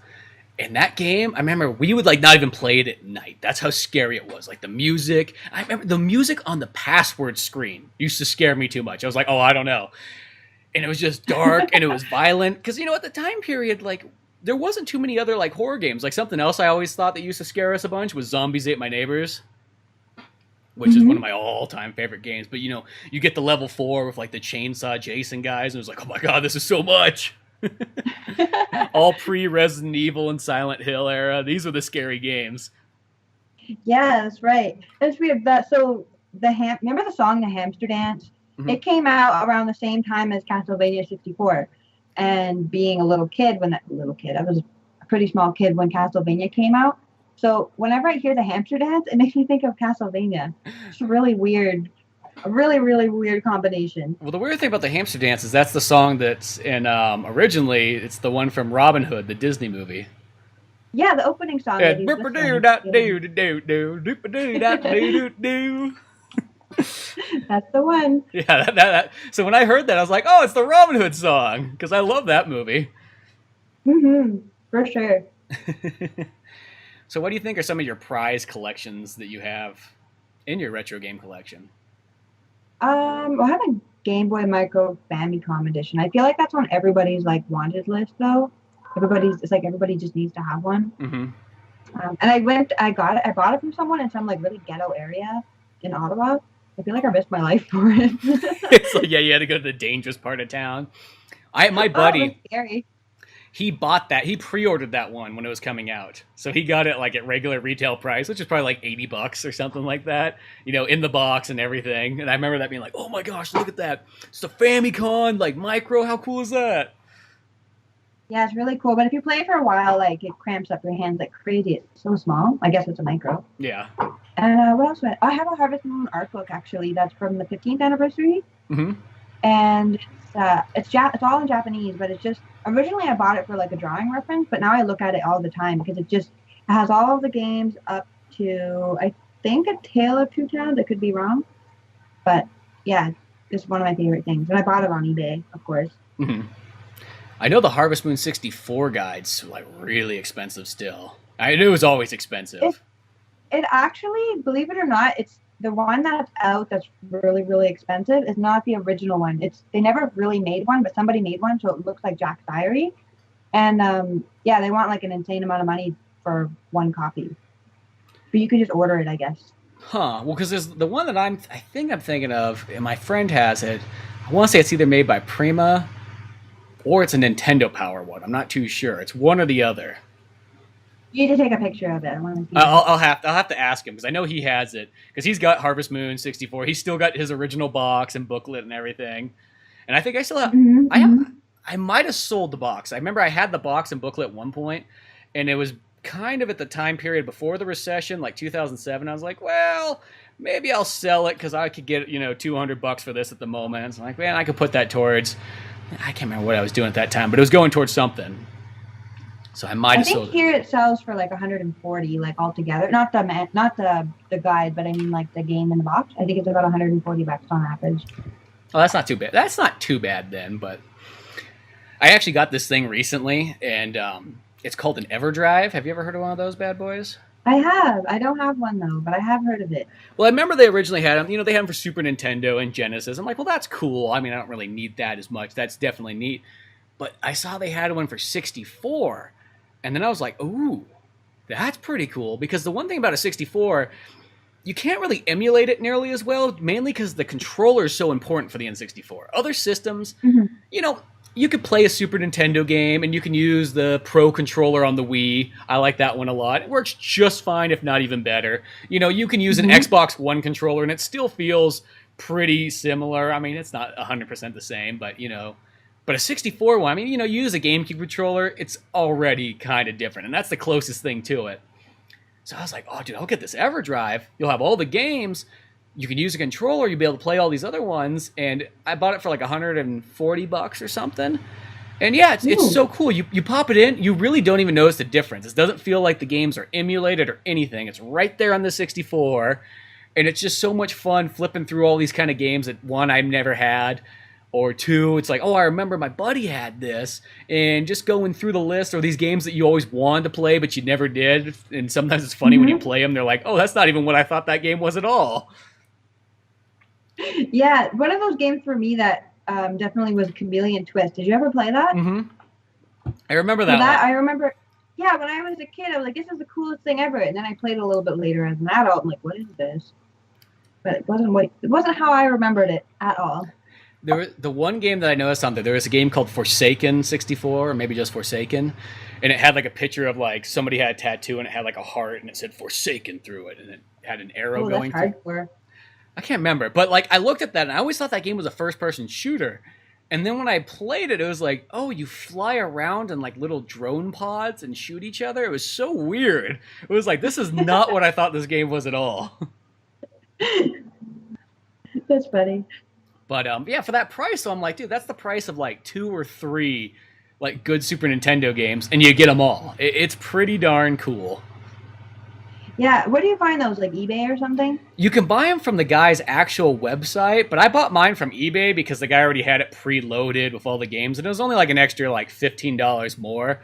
And that game, I remember we would like not even play it at night. That's how scary it was. Like the music, I remember the music on the password screen used to scare me too much. I was like, oh, I don't know. And it was just dark and it was violent. Because, you know, at the time period, like, there wasn't too many other like horror games. Like something else I always thought that used to scare us a bunch was Zombies Ate My Neighbors, which is one of my all-time favorite games. But, you know, you get to level 4 with like the chainsaw Jason guys, and it was like, oh my god, this is so much. All pre-Resident Evil and Silent Hill era. These were the scary games. Yeah, that's right. It's weird that remember the song The Hamster Dance? Mm-hmm. It came out around the same time as Castlevania 64. And being a little kid I was a pretty small kid when Castlevania came out. So whenever I hear The Hamster Dance, it makes me think of Castlevania. It's really weird. A really, really weird combination. Well, the weird thing about the Hamster Dance is that's the song that's in, originally, it's the one from Robin Hood, the Disney movie. Yeah, the opening song. Yeah. That's the one. Yeah, that. So when I heard that, I was like, oh, it's the Robin Hood song, because I love that movie. For sure. So what do you think are some of your prize collections that you have in your retro game collection? I have a Game Boy Micro Famicom edition. I feel like that's on everybody's like wanted list though. It's like everybody just needs to have one. Mm-hmm. And I bought it from someone in some like really ghetto area in Ottawa. I feel like I risked my life for it. It's like, yeah, you had to go to the dangerous part of town. My buddy, it was scary. He bought that. He pre-ordered that one when it was coming out. So he got it like at regular retail price, which is probably like $80 or something like that, you know, in the box and everything. And I remember that being like, oh my gosh, look at that. It's a Famicom, like micro. How cool is that? Yeah, it's really cool. But if you play it for a while, like it cramps up your hands like crazy. It's so small. I guess it's a micro. Yeah. And what else? I have a Harvest Moon art book actually. That's from the 15th anniversary. Mm-hmm. And it's all in Japanese, but it's just originally I bought it for like a drawing reference, but now I look at it all the time because it has all of the games up to I think A Tale of Two Towns. I could be wrong, but yeah, it's one of my favorite things, and I bought it on eBay, of course. Mm-hmm. I know the Harvest Moon 64 guides are like really expensive still. I knew it was always expensive. It actually, believe it or not, it's the one that's out that's really, really expensive is not the original one. They never really made one, but somebody made one, so it looks like Jack's Diary. And yeah, they want like an insane amount of money for one copy. But you could just order it, I guess. Huh. Well, because there's the one that I think I'm thinking of, and my friend has it. I want to say it's either made by Prima or it's a Nintendo Power one. I'm not too sure. It's one or the other. You need to take a picture of it. I want to see I'll have to ask him because I know he has it because he's got Harvest Moon 64. He's still got his original box and booklet and everything. And I think I still have. I might have sold the box. I remember I had the box and booklet at one point, and it was kind of at the time period before the recession, like 2007. I was like, well, maybe I'll sell it because I could get $200 for this at the moment. So I'm like, man, I could put that towards. I can't remember what I was doing at that time, but it was going towards something. So I might have sold it. I think here it sells for like 140, like altogether. Not the guide, but I mean like the game in the box. I think it's about $140 on average. Oh, that's not too bad. That's not too bad then. But I actually got this thing recently, and it's called an EverDrive. Have you ever heard of one of those bad boys? I have. I don't have one though, but I have heard of it. Well, I remember they originally had them. They had them for Super Nintendo and Genesis. I'm like, well, that's cool. I mean, I don't really need that as much. That's definitely neat. But I saw they had one for 64. And then I was like, ooh, that's pretty cool. Because the one thing about a 64, you can't really emulate it nearly as well, mainly because the controller is so important for the N64. Other systems, you could play a Super Nintendo game and you can use the Pro controller on the Wii. I like that one a lot. It works just fine, if not even better. You can use an Xbox One controller and it still feels pretty similar. I mean, it's not 100% the same, but But a 64 one, I mean, you use a GameCube controller, it's already kind of different, and that's the closest thing to it. So I was like, oh, dude, I'll get this EverDrive. You'll have all the games. You can use a controller. You'll be able to play all these other ones. And I bought it for like $140 or something. And yeah, it's so cool. You pop it in, you really don't even notice the difference. It doesn't feel like the games are emulated or anything. It's right there on the 64, and it's just so much fun flipping through all these kind of games that, one, I've never had, or two, it's like, oh, I remember my buddy had this, and just going through the list, or these games that you always wanted to play but you never did, and sometimes it's funny when you play them, they're like, oh, that's not even what I thought that game was at all. Yeah, one of those games for me that definitely was Chameleon Twist. Did you ever play that? I remember that. I remember. Yeah, when I was a kid, I was like, "This is the coolest thing ever." And then I played it a little bit later as an adult. I'm like, "What is this?" But it wasn't how I remembered it at all. The one game that I noticed on there was a game called Forsaken 64, or maybe just Forsaken, and it had like a picture of like somebody had a tattoo and it had like a heart and it said Forsaken through it, and it had an arrow going that's through. hardcore. I can't remember, but like I looked at that and I always thought that game was a first-person shooter. And then when I played it, it was like, oh, you fly around in like little drone pods and shoot each other. It was so weird. It was like, this is not what I thought this game was at all. That's funny. But yeah, for that price, so I'm like, dude, that's the price of like 2 or 3 like good Super Nintendo games, and you get them all. It's pretty darn cool. Yeah, where do you find those? Like eBay or something? You can buy them from the guy's actual website, but I bought mine from eBay because the guy already had it preloaded with all the games, and it was only like an extra like $15 more.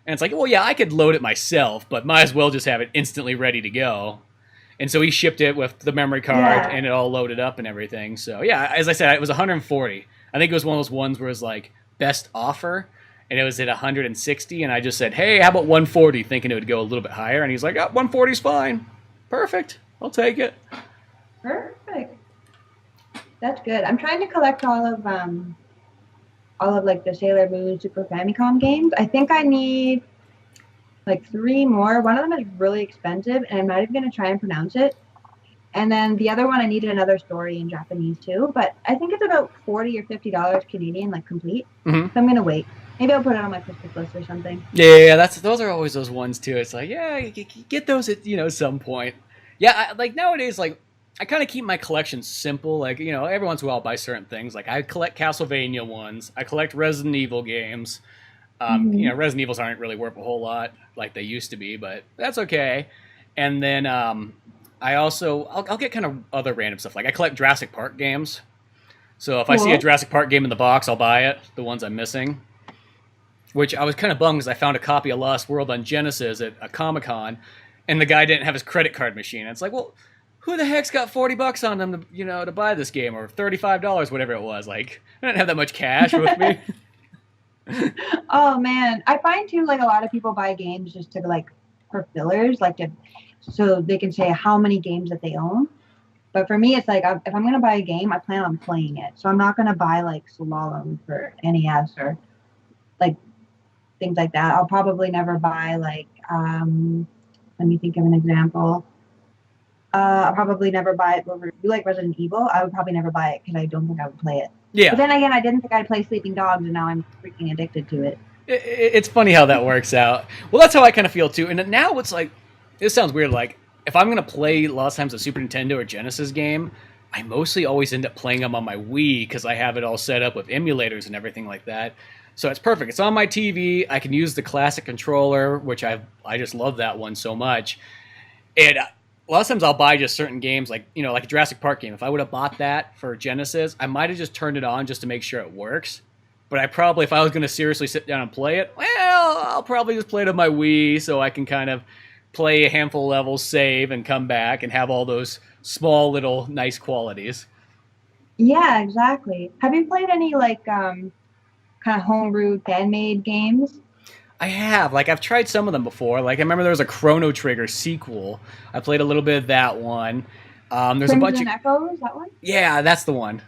And it's like, well, yeah, I could load it myself, but might as well just have it instantly ready to go. And so he shipped it with the memory card, and it all loaded up and everything. So yeah, as I said, it was $140. I think it was one of those ones where it was like best offer, and it was at $160, and I just said, hey, how about $140, thinking it would go a little bit higher, and he's like, oh, $140's fine. Perfect. I'll take it. Perfect. That's good. I'm trying to collect all of like the Sailor Moon Super Famicom games. I think I need like 3 more. One of them is really expensive, and I'm not even going to try and pronounce it. And then the other one, I needed another story in Japanese too, but I think it's about $40 or $50 Canadian, like complete. So I'm going to wait. Maybe I'll put it on my Christmas list or something. Yeah, those are always those ones too. It's like, yeah, you get those at some point. Yeah, like nowadays, like I kind of keep my collection simple. Like every once in a while I'll buy certain things. Like I collect Castlevania ones. I collect Resident Evil games. Resident Evils aren't really worth a whole lot like they used to be, but that's okay. And then I'll get kind of other random stuff. Like I collect Jurassic Park games. So if I see a Jurassic Park game in the box, I'll buy it. The ones I'm missing. Which I was kind of bummed because I found a copy of Lost World on Genesis at a Comic-Con, and the guy didn't have his credit card machine. And it's like, well, who the heck's got $40 on them to buy this game, or $35, whatever it was? Like, I didn't have that much cash with me. Oh man, I find too like a lot of people buy games just to like for fillers, like so they can say how many games that they own. But for me, it's like if I'm gonna buy a game, I plan on playing it. So I'm not gonna buy like Slalom for NES or like things like that. I'll probably never buy like let me think of an example. I'll probably never buy it over. You like Resident Evil? I would probably never buy it because I don't think I would play it. Yeah. But then again, I didn't think I'd play Sleeping Dogs, and now I'm freaking addicted to it. It's funny how that works out. Well, that's how I kind of feel too. And now it's like, this sounds weird. Like if I'm gonna play a lot of times a Super Nintendo or Genesis game, I mostly always end up playing them on my Wii because I have it all set up with emulators and everything like that. So it's perfect. It's on my TV. I can use the classic controller, which I just love that one so much. And a lot of times I'll buy just certain games, like like a Jurassic Park game. If I would have bought that for Genesis, I might have just turned it on just to make sure it works. But I probably, if I was going to seriously sit down and play it, well, I'll probably just play it on my Wii so I can kind of play a handful of levels, save, and come back and have all those small little nice qualities. Yeah, exactly. Have you played any like kind of homebrew fan-made games? I have. Like, I've tried some of them before. Like, I remember there was a Chrono Trigger sequel. I played a little bit of that one. There's a bunch of Echoes, that one? Yeah, that's the one.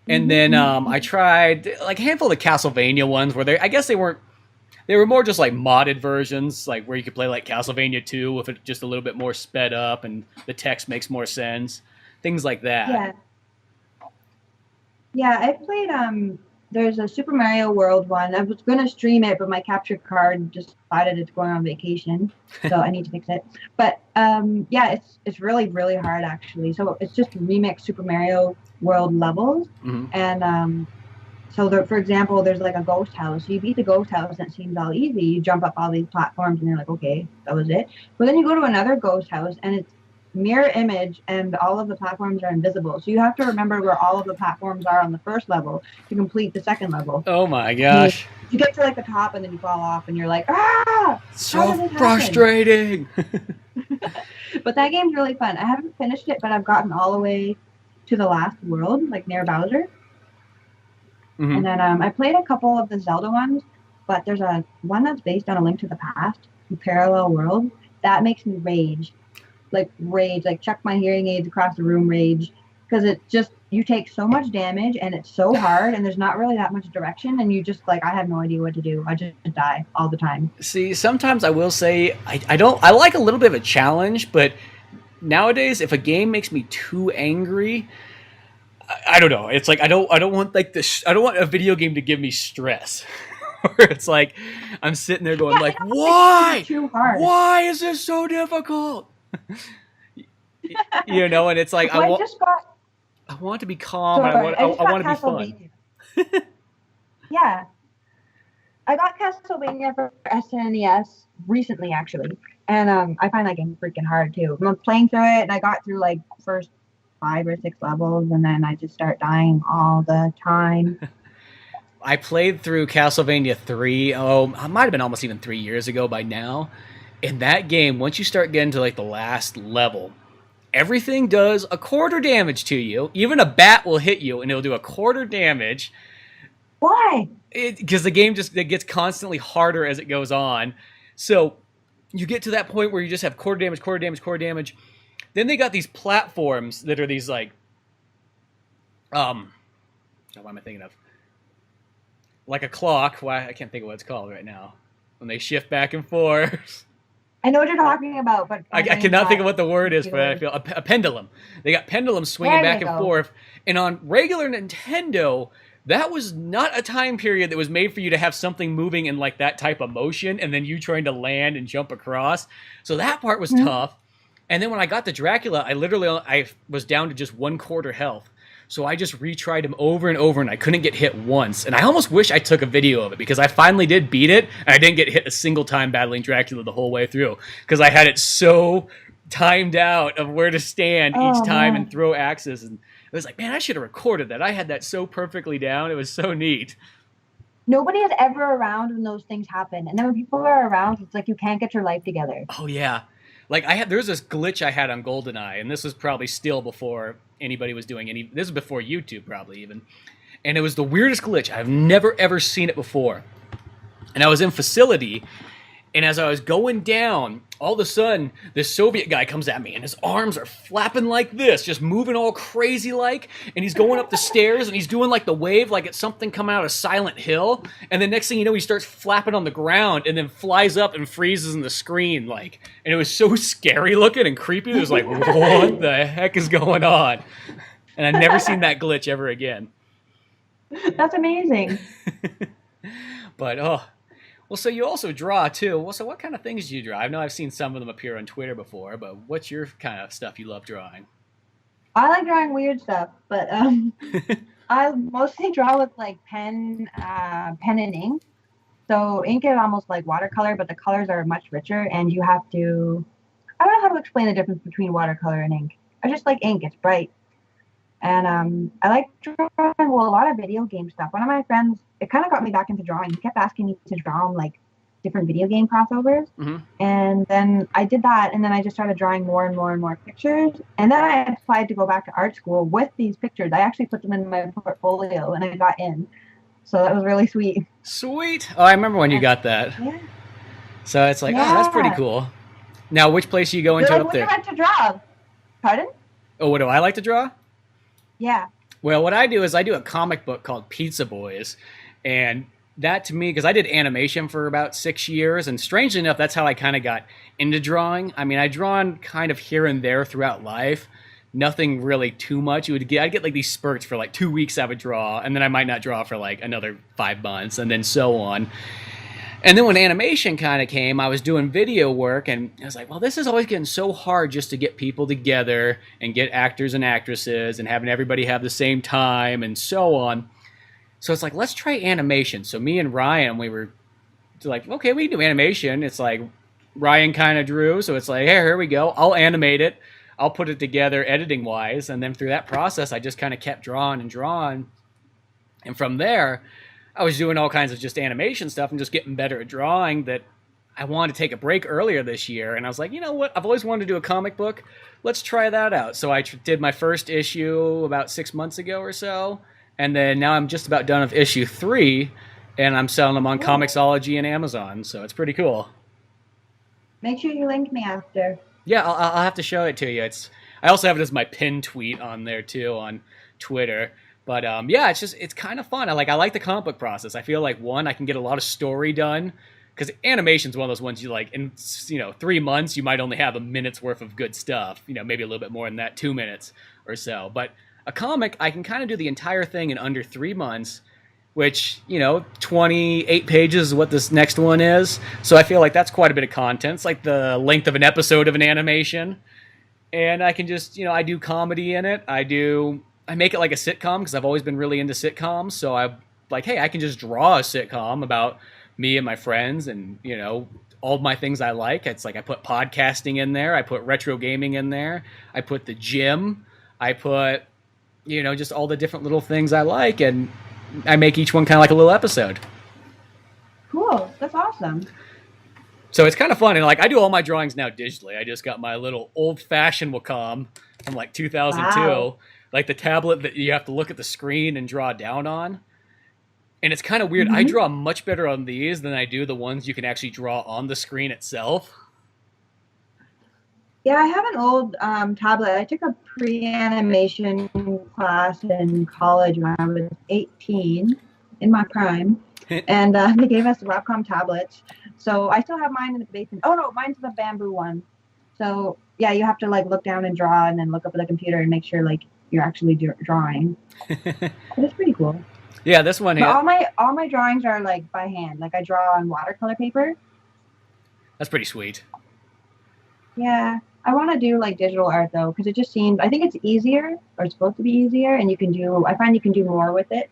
And then I tried like a handful of Castlevania ones where I guess they were more just like modded versions, like where you could play like Castlevania 2 with it just a little bit more sped up and the text makes more sense. Things like that. Yeah. Yeah, I played there's a Super Mario World one. I was going to stream it, but my capture card just decided it's going on vacation, so I need to fix it. But yeah, it's really, really hard actually. So it's just remix Super Mario World levels, and So, there, for example, there's like a ghost house. You beat the ghost house and it seems all easy. You jump up all these platforms and you're like, okay, that was it. But then you go to another ghost house and it's mirror image and all of the platforms are invisible. So you have to remember where all of the platforms are on the first level to complete the second level. Oh my gosh. You get to like the top and then you fall off and you're like, ah! So frustrating. But that game's really fun. I haven't finished it, but I've gotten all the way to the last world, like near Bowser. Mm-hmm. And then I played a couple of the Zelda ones, but there's a one that's based on A Link to the Past, the Parallel World. That makes me rage. Like chuck my hearing aids across the room rage. Because it just, you take so much damage and it's so hard and there's not really that much direction and you just like, I have no idea what to do. I just die all the time. See, sometimes I will say, I like a little bit of a challenge, but nowadays if a game makes me too angry, I don't know. It's like I don't want like this. I don't want a video game to give me stress. Where it's like I'm sitting there going like, why? Too hard. Why is this so difficult? You know, and it's like so I want to be calm. Sorry, I want to be fun. Yeah, I got Castlevania for SNES recently, actually, and I find that game freaking hard too. I'm playing through it, and I got through like first 5 or 6 levels, and then I just start dying all the time. I played through Castlevania 3. Oh, it might have been almost even 3 years ago by now. In that game, once you start getting to like the last level, everything does a quarter damage to you. Even a bat will hit you, and it'll do a quarter damage. Why? Because the game just it gets constantly harder as it goes on. So you get to that point where you just have quarter damage, quarter damage, quarter damage. Then they got these platforms that are these like, what am I thinking of? Like a clock. Why I can't think of what it's called right now. When they shift back and forth. I know what you're talking about, but I cannot think of what the word is, but I feel a pendulum. They got pendulums swinging back and forth, and on regular Nintendo, that was not a time period that was made for you to have something moving in like that type of motion, and then you trying to land and jump across. So that part was tough. And then when I got to Dracula, I was down to just 1/4 health. So I just retried him over and over, and I couldn't get hit once. And I almost wish I took a video of it, because I finally did beat it, and I didn't get hit a single time battling Dracula the whole way through, because I had it so timed out of where to stand each time and throw axes. And it was like, man, I should have recorded that. I had that so perfectly down. It was so neat. Nobody is ever around when those things happen. And then when people are around, it's like you can't get your life together. Oh, yeah. Like there was this glitch I had on GoldenEye, and this was probably still before anybody was doing this was before YouTube probably even. And it was the weirdest glitch. I've never ever seen it before. And I was in facility, and as I was going down, all of a sudden, this Soviet guy comes at me, and his arms are flapping like this, just moving all crazy like, and he's going up the stairs, and he's doing like the wave, like it's something coming out of Silent Hill, and the next thing you know, he starts flapping on the ground, and then flies up and freezes in the screen, like, and it was so scary looking and creepy. It was like, what the heck is going on? And I've never seen that glitch ever again. That's amazing. But, well, so you also draw, too. Well, so what kind of things do you draw? I know I've seen some of them appear on Twitter before, but what's your kind of stuff you love drawing? I like drawing weird stuff, but I mostly draw with, like, pen and ink. So ink is almost like watercolor, but the colors are much richer, and you have to... I don't know how to explain the difference between watercolor and ink. I just like ink. It's bright. And I like drawing, well, a lot of video game stuff. One of my friends, it kind of got me back into drawing. He kept asking me to draw him, like, different video game crossovers. Mm-hmm. And then I did that, and then I just started drawing more and more and more pictures. And then I applied to go back to art school with these pictures. I actually put them in my portfolio, and I got in. So that was really sweet. Sweet. Oh, I remember when you got that. Yeah. So it's like, oh, that's pretty cool. Now, which place are you going to up there? What do you like to draw? Pardon? Oh, what do I like to draw? Yeah. Well, what I do is I do a comic book called Pizza Boyz, and that to me, because I did animation for about 6 years, and strangely enough, that's how I kind of got into drawing. I mean, I drawn kind of here and there throughout life, nothing really too much. I'd get like these spurts for like 2 weeks I would draw, and then I might not draw for like another 5 months, and then so on. And then when animation kind of came, I was doing video work, and I was like, well, this is always getting so hard just to get people together and get actors and actresses and having everybody have the same time and so on. So it's like, let's try animation. So me and Ryan, we were like, okay, we can do animation. It's like Ryan kind of drew. So it's like, hey, here we go. I'll animate it. I'll put it together editing wise. And then through that process, I just kind of kept drawing and drawing. And from there, I was doing all kinds of just animation stuff and just getting better at drawing that I wanted to take a break earlier this year. And I was like, you know what? I've always wanted to do a comic book. Let's try that out. So I did my first issue about 6 months ago or so. And then now I'm just about done with issue 3. And I'm selling them on Comixology and Amazon. So it's pretty cool. Make sure you link me after. Yeah, I'll have to show it to you. I also have it as my pin tweet on there too on Twitter. But yeah, it's kind of fun. I like the comic book process. I feel like I can get a lot of story done because animation's one of those ones you like in 3 months you might only have a minute's worth of good stuff. Maybe a little bit more than that, 2 minutes or so. But a comic, I can kind of do the entire thing in under 3 months, which 28 pages is what this next one is. So I feel like that's quite a bit of content. It's like the length of an episode of an animation, and I can just I do comedy in it. I make it like a sitcom because I've always been really into sitcoms. So I'm like, hey, I can just draw a sitcom about me and my friends and, all my things I like. It's like I put podcasting in there. I put retro gaming in there. I put the gym. I put, just all the different little things I like. And I make each one kind of like a little episode. Cool. That's awesome. So it's kind of fun. And I do all my drawings now digitally. I just got my little old-fashioned Wacom from 2002. Wow. Like the tablet that you have to look at the screen and draw down on. And it's kind of weird. Mm-hmm. I draw much better on these than I do the ones you can actually draw on the screen itself. Yeah, I have an old tablet. I took a pre-animation class in college when I was 18, in my prime. And they gave us Wacom tablets. So I still have mine in the basement. Oh, no, mine's the bamboo one. So, yeah, you have to look down and draw and then look up at the computer and make sure you're actually drawing. But it's pretty cool. Yeah, this one here. All my drawings are by hand. I draw on watercolor paper. That's pretty sweet. Yeah, I want to do digital art though, because it just seems I think it's easier, or it's supposed to be easier, and I find you can do more with it.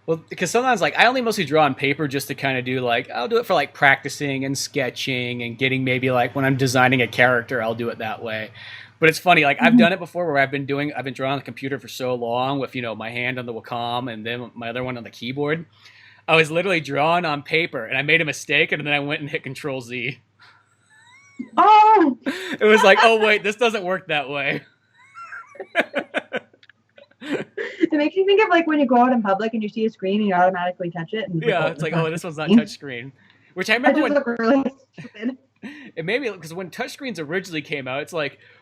Well, because sometimes I only mostly draw on paper just to kind of do I'll do it for practicing and sketching and getting maybe when I'm designing a character, I'll do it that way. But it's funny, I've done it before where I've been drawing on the computer for so long with, my hand on the Wacom and then my other one on the keyboard. I was literally drawing on paper and I made a mistake and then I went and hit Control Z. Oh! It was oh wait, this doesn't work that way. It makes you think of when you go out in public and you see a screen and you automatically touch it. And yeah, it's oh, this one's not touch screen. Which I remember when... look really stupid. It made me, because when touchscreens originally came out, it's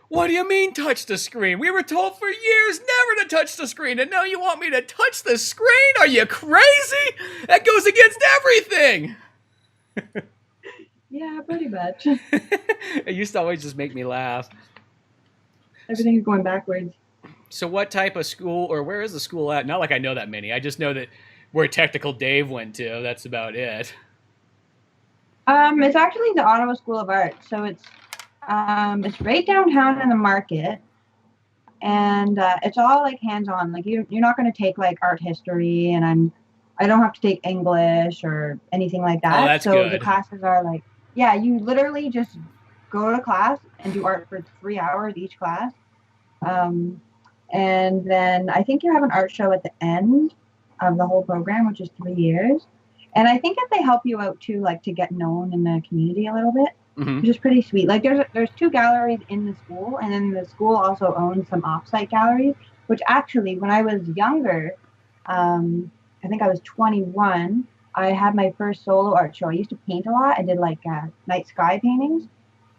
what do you mean touch the screen? We were told for years never to touch the screen, and now you want me to touch the screen? Are you crazy? That goes against everything! Yeah, pretty much. It used to always just make me laugh. Everything's going backwards. So what type of school, or where is the school at? Not I know that many. I just know that where Technical Dave went to. That's about it. It's actually the Ottawa School of Art. So it's right downtown in the market, and it's all hands-on. You're not going to take art history, and I don't have to take English or anything like that. Oh, that's so good. The classes are yeah, you literally just go to class and do art for 3 hours each class. And then I think you have an art show at the end of the whole program, which is 3 years. And I think that they help you out too, to get known in the community a little bit, which is pretty sweet. There's 2 galleries in the school, and then the school also owns some off-site galleries, which actually, when I was younger, I think I was 21, I had my first solo art show. I used to paint a lot. I did night sky paintings,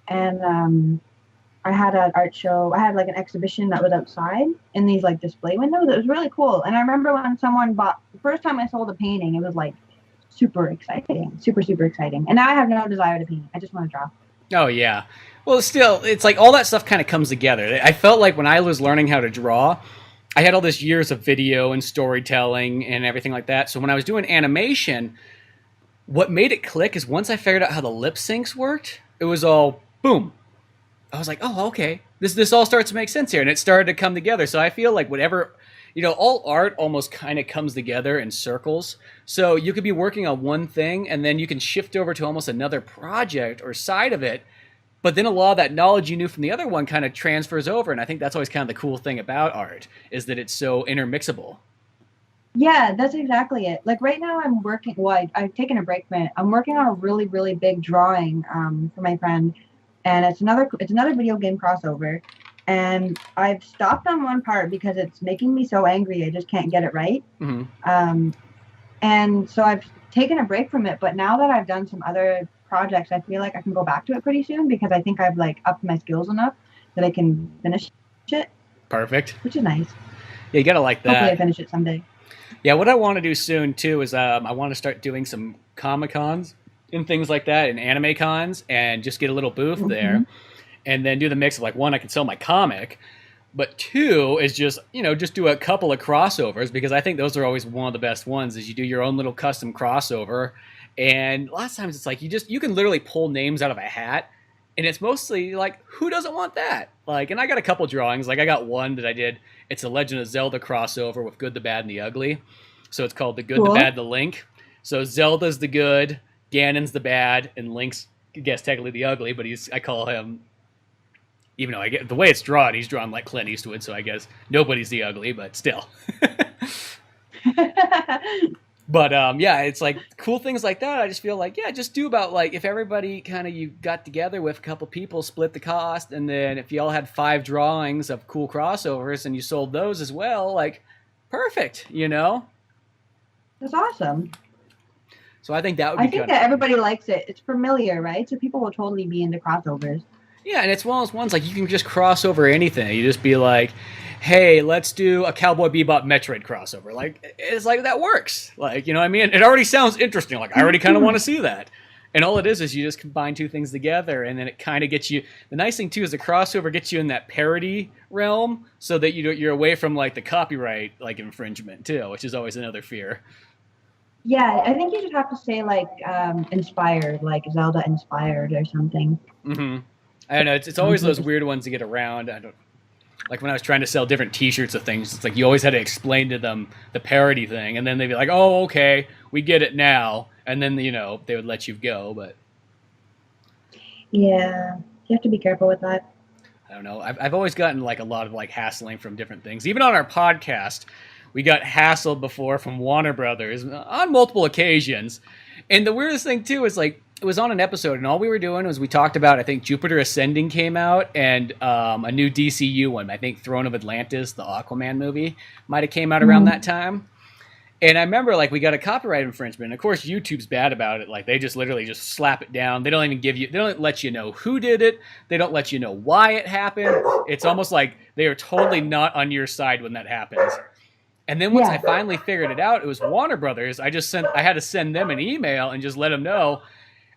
and I had an art show. I had an exhibition that was outside in these display windows. It was really cool. And I remember when someone bought the first time I sold a painting, it was super exciting, super exciting. And now I have no desire to paint. I just want to draw. Oh yeah. Well, still, it's all that stuff kind of comes together. I felt when I was learning how to draw, I had all this years of video and storytelling and everything like that. So when I was doing animation, what made it click is once I figured out how the lip syncs worked, it was all boom. I was oh, okay. This all starts to make sense here. And it started to come together. So I feel whatever all art almost kind of comes together in circles. So you could be working on one thing and then you can shift over to almost another project or side of it. But then a lot of that knowledge you knew from the other one kind of transfers over. And I think that's always kind of the cool thing about art is that it's so intermixable. Yeah, that's exactly it. Like right now I'm working, well, I've taken a break from it. I'm working on a really, really big drawing for my friend. And it's another video game crossover. And I've stopped on one part because it's making me so angry I just can't get it right. Mm-hmm. And so I've taken a break from it. But now that I've done some other projects, I feel like I can go back to it pretty soon because I think I've like upped my skills enough that I can finish it. Perfect. Which is nice. Yeah, you gotta like that. Hopefully I finish it someday. Yeah, what I want to do soon too is I want to start doing some Comic-Cons and things like that and anime cons and just get a little booth there and then do the mix of like, one, I can sell my comic, but two is just do a couple of crossovers because I think those are always one of the best ones is you do your own little custom crossover. And a lot of times it's like you can literally pull names out of a hat and it's mostly like, who doesn't want that? Like, and I got a couple drawings. Like I got one that I did. It's a Legend of Zelda crossover with Good, the Bad, and the Ugly. So it's called The Good, the Bad, the Link. So Zelda's the good, Ganon's the bad, and Link's, I guess, technically the ugly, but I call him, even though the way it's drawn, he's drawn like Clint Eastwood, so I guess nobody's the ugly, but still. But yeah, it's like cool things like that. I just feel like, yeah, just do about like if everybody kind of you got together with a couple people, split the cost, and then if you all had 5 drawings of cool crossovers and you sold those as well, like perfect, That's awesome. So I think that would be I think that everybody likes it. It's familiar, right? So people will totally be into crossovers. Yeah, and it's one of those ones like you can just cross over anything. You just be like, hey, let's do a Cowboy Bebop Metroid crossover. Like, it's like that works. Like, you know what I mean? It already sounds interesting. Like, I already kind of want to see that. And all it is you just combine two things together, and then it kind of gets you. The nice thing too is the crossover gets you in that parody realm, so that you're away from like the copyright like infringement too, which is always another fear. Yeah, I think you should have to say like inspired, like Zelda inspired or something. Mm-hmm. I don't know. It's always those weird ones to get around. I don't. Like when I was trying to sell different T-shirts of things, it's like you always had to explain to them the parody thing, and then they'd be like, "Oh, okay, we get it now," and then they would let you go. But yeah, you have to be careful with that. I don't know. I've always gotten like a lot of like hassling from different things. Even on our podcast, we got hassled before from Warner Brothers on multiple occasions. And the weirdest thing too is like it was on an episode, and all we were doing was we talked about, I think Jupiter Ascending came out, and a new DCU one, I think Throne of Atlantis, the Aquaman movie, might have came out around that time. And I remember like we got a copyright infringement. And of course, YouTube's bad about it. Like they just literally just slap it down. They don't even they don't let you know who did it. They don't let you know why it happened. It's almost like they are totally not on your side when that happens. And then once I finally figured it out, it was Warner Brothers. I had to send them an email and just let them know.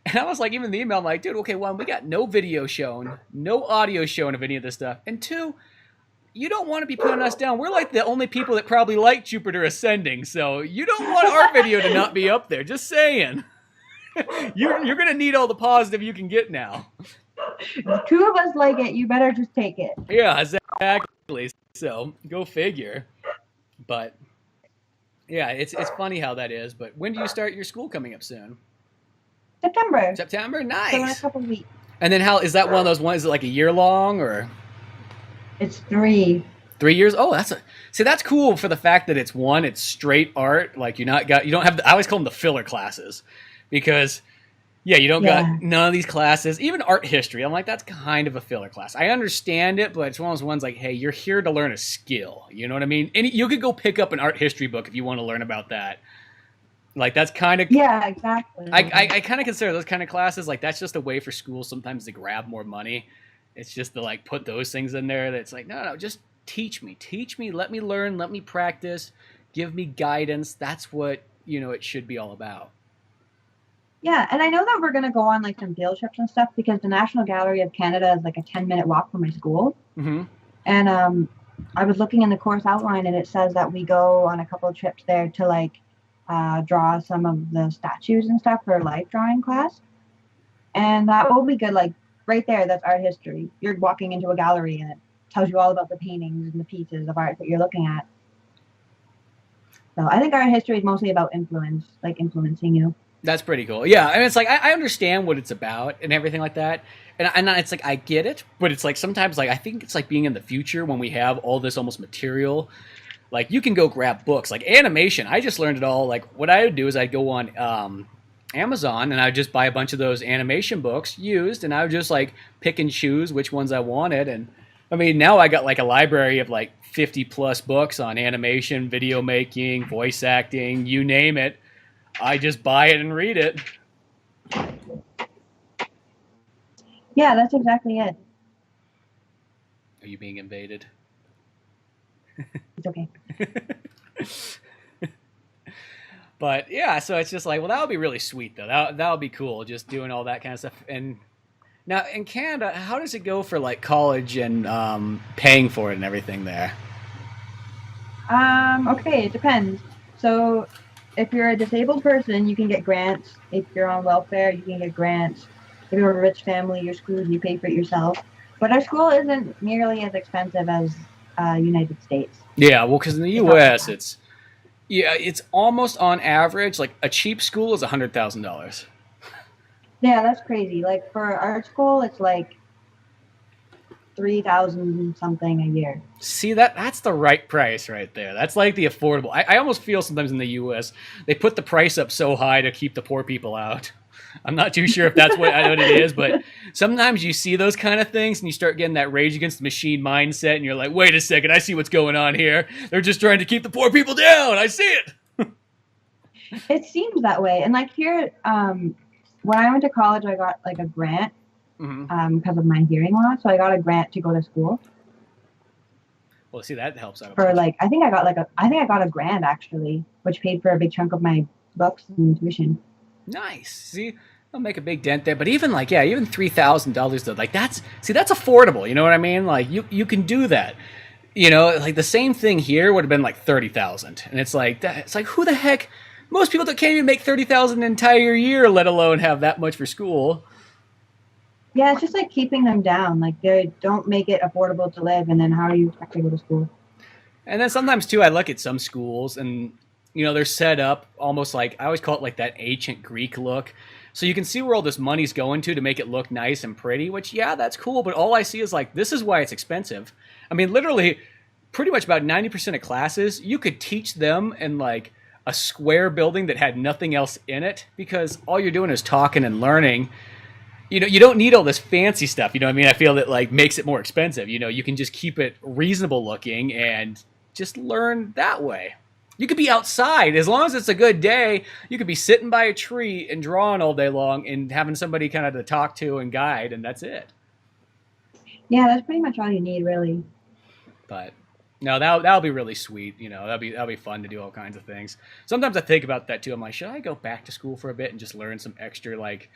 And I was like, even the email, I'm like, dude, okay, one, we got no video shown, no audio shown of any of this stuff. And two, you don't want to be putting us down. We're like the only people that probably like Jupiter Ascending. So you don't want our video to not be up there. Just saying. You're going to need all the positive you can get now. If 2 of us like it, you better just take it. Yeah, exactly. So go figure. But yeah, it's funny how that is. But when do you start your school coming up soon? September? Nice. So in a couple of weeks. And then how is that one of those ones? Is it like a year long or? It's 3. 3 years? Oh, that's cool for the fact that it's straight art. Like you don't have I always call them the filler classes because you don't got none of these classes, even art history. I'm like, that's kind of a filler class. I understand it, but it's one of those ones like, hey, you're here to learn a skill. You know what I mean? And you could go pick up an art history book if you want to learn about that. Like that's kind of exactly. I kind of consider those kind of classes like that's just a way for schools sometimes to grab more money. It's just to like put those things in there. That's like no, just teach me, let me learn, let me practice, give me guidance. That's what it should be all about. Yeah, and I know that we're gonna go on like some field trips and stuff because the National Gallery of Canada is like a 10-minute walk from my school. Mm-hmm. And I was looking in the course outline, and it says that we go on a couple of trips there to like. Draw some of the statues and stuff for a life drawing class. And that will be good. Like right there, that's art history. You're walking into a gallery and it tells you all about the paintings and the pieces of art that you're looking at. So I think art history is mostly about influence, like influencing you. That's pretty cool. Yeah, and it's like I understand what it's about and everything like that, and it's like I get it, but it's like sometimes like I think it's like being in the future when we have all this almost material. Like you can go grab books like animation. I just learned it all. Like what I would do is I'd go on Amazon and I'd just buy a bunch of those animation books used, and I would just like pick and choose which ones I wanted. And I mean now I got like a library of like 50 plus books on animation, video making, voice acting, you name it. I just buy it and read it. Yeah, that's exactly it. Are you being invaded? It's okay. But yeah, so it's just like, well, that would be really sweet though. That would be cool, just doing all that kind of stuff. And now in Canada, how does it go for like college and paying for it and everything there? Okay, it depends. So if you're a disabled person, you can get grants. If you're on welfare, you can get grants. If you're a rich family, you're screwed, you pay for it yourself. But our school isn't nearly as expensive as United States. Yeah, well, because in the U.S., it's almost on average, like a cheap school is $100,000. Yeah, that's crazy. Like for art school, it's like 3,000 something a year. See, that's the right price right there. That's like the affordable. I almost feel sometimes in the U.S. they put the price up so high to keep the poor people out. I'm not too sure if that's what it is, but sometimes you see those kind of things and you start getting that Rage Against the Machine mindset, and you're like, wait a second, I see what's going on here. They're just trying to keep the poor people down. I see it. It seems that way. And like here, when I went to college, I got like a grant because of my hearing loss. So I got a grant to go to school. Well, see, that helps out. For like, I think I got a grant actually, which paid for a big chunk of my books and tuition. Nice. See, I'll make a big dent there. But even like, yeah, even $3,000 though, like that's affordable. You know what I mean? Like you can do that. You know, like the same thing here would have been like 30,000, and it's like that. It's like who the heck? Most people can't even make 30,000 an entire year, let alone have that much for school. Yeah, it's just like keeping them down. Like they don't make it affordable to live, and then how do you expect to go to school? And then sometimes too, I look at some schools and you know, they're set up almost like, I always call it like that ancient Greek look. So you can see where all this money's going to make it look nice and pretty, which, yeah, that's cool. But all I see is like, this is why it's expensive. I mean, literally, pretty much about 90% of classes, you could teach them in like a square building that had nothing else in it, because all you're doing is talking and learning. You know, you don't need all this fancy stuff. You know what I mean? I feel that like makes it more expensive. You know, you can just keep it reasonable looking and just learn that way. You could be outside. As long as it's a good day, you could be sitting by a tree and drawing all day long and having somebody kind of to talk to and guide, and that's it. Yeah, that's pretty much all you need, really. But no, that'll be really sweet. You know, that'll be fun to do all kinds of things. Sometimes I think about that too. I'm like, should I go back to school for a bit and just learn some extra like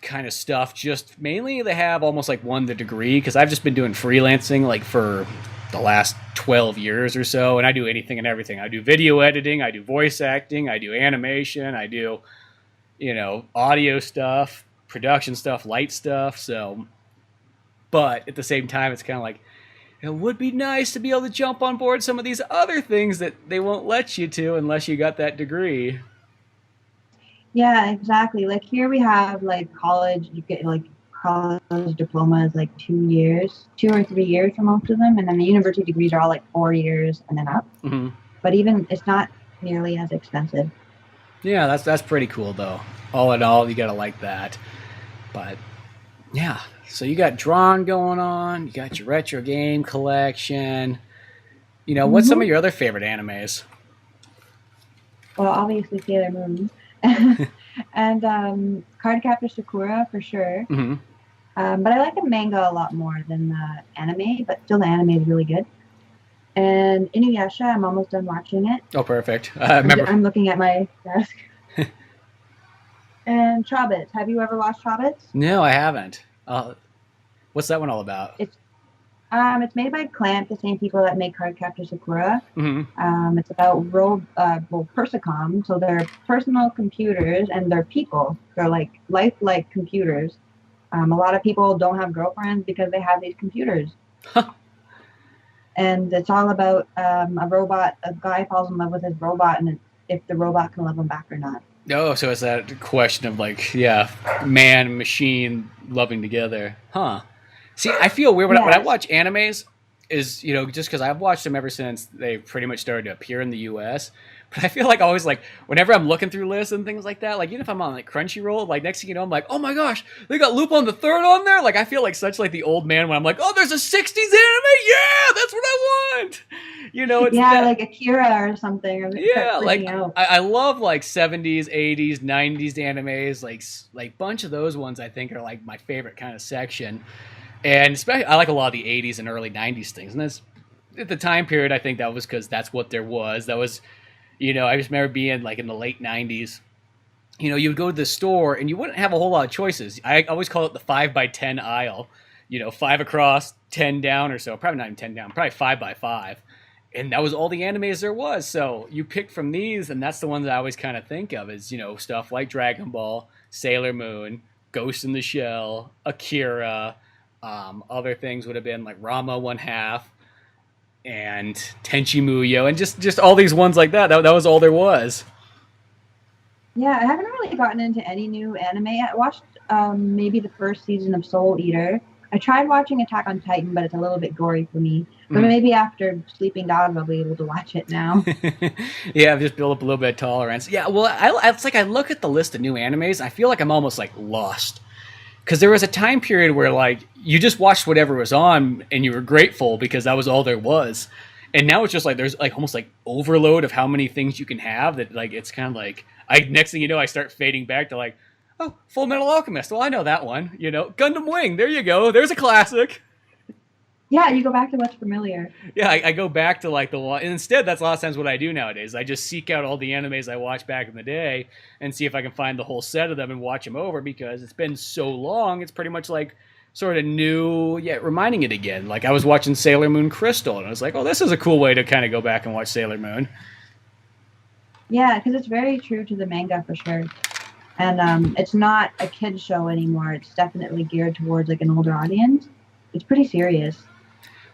kind of stuff? Just mainly to have almost like the degree, because I've just been doing freelancing like for the last 12 years or so, and I do anything and everything. I do video editing, I do voice acting, I do animation, I do, you know, audio stuff, production stuff, light stuff. So, but at the same time, it's kind of like, it would be nice to be able to jump on board some of these other things that they won't let you to unless you got that degree. Yeah, exactly. Like here we have like college, you get like college diploma is like 2 years, 2 or 3 years for most of them, and then the university degrees are all like 4 years and then up. Mm-hmm. But even it's not nearly as expensive. Yeah, that's pretty cool though. All in all, you gotta like that. But yeah, so you got drawing going on, you got your retro game collection. You know, what's some of your other favorite animes? Well, obviously Sailor Moon. And Cardcaptor Sakura for sure. Mm-hmm. But I like the manga a lot more than the anime, but still the anime is really good. And Inuyasha, I'm almost done watching it. Oh, perfect. I'm looking at my desk. And Chobits. Have you ever watched Chobits? No, I haven't. What's that one all about? It's made by Clamp, the same people that make Cardcaptor Sakura. Mm-hmm. It's about Persicom, so they're personal computers and they're people. They're like lifelike computers. A lot of people don't have girlfriends because they have these computers. and it's all about a robot. A guy falls in love with his robot, and if the robot can love him back or not. Oh, so it's that question of like, yeah, man and machine loving together, huh? See, I feel weird when I watch animes. Is, you know, just because I've watched them ever since they pretty much started to appear in the U.S. But I feel like always, like, whenever I'm looking through lists and things like that, like, even if I'm on, like, Crunchyroll, like, next thing you know, I'm like, oh my gosh, they got Lupin the Third on there? Like, I feel like such, like, the old man when I'm like, oh, there's a 60s anime? Yeah, that's what I want! You know, it's like Akira or something. Or yeah, like, I love, like, 70s, 80s, 90s animes. Like, bunch of those ones, I think, are, like, my favorite kind of section. And especially, I like a lot of the 80s and early 90s things. And that's, at the time period, I think that was because that's what there was. That was, you know, I just remember being like in the late 90s. You know, you would go to the store and you wouldn't have a whole lot of choices. I always call it the 5x10 aisle. You know, 5 across, 10 down or so. Probably not even 10 down, probably 5x5. And that was all the animes there was. So you pick from these, and that's the ones I always kind of think of is, you know, stuff like Dragon Ball, Sailor Moon, Ghost in the Shell, Akira. Other things would have been like Rama 1/2 and Tenchi Muyo and just all these ones like that. That was all there was. Yeah, I haven't really gotten into any new anime. I watched maybe the first season of Soul Eater. I tried watching Attack on Titan, but it's a little bit gory for me. But maybe after Sleeping Dogs, I'll be able to watch it now. Yeah, just build up a little bit of tolerance. Yeah, well, it's like I look at the list of new animes, I feel like I'm almost like lost. Because there was a time period where, like, you just watched whatever was on and you were grateful because that was all there was. And now it's just like there's like almost like overload of how many things you can have that, like, it's kind of like, next thing you know, I start fading back to like, oh, Full Metal Alchemist. Well, I know that one. You know, Gundam Wing. There you go. There's a classic. Yeah, you go back to what's familiar. Yeah, I go back to like the one. And instead, that's a lot of times what I do nowadays. I just seek out all the animes I watched back in the day and see if I can find the whole set of them and watch them over because it's been so long. It's pretty much like sort of new, reminding it again. Like I was watching Sailor Moon Crystal and I was like, oh, this is a cool way to kind of go back and watch Sailor Moon. Yeah, because it's very true to the manga for sure. And it's not a kid's show anymore. It's definitely geared towards like an older audience. It's pretty serious.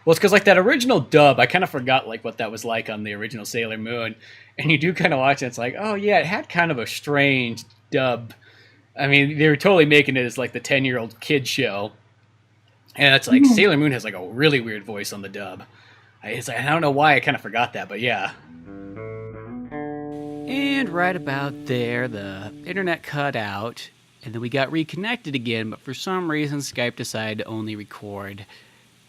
Well, it's because like that original dub, I kind of forgot like what that was like on the original Sailor Moon, and you do kind of watch it. It's like, oh yeah, it had kind of a strange dub. I mean, they were totally making it as like the 10-year-old kid show, and it's like Sailor Moon has like a really weird voice on the dub. It's like, I don't know why I kind of forgot that, but yeah. And right about there, the internet cut out, and then we got reconnected again. But for some reason, Skype decided to only record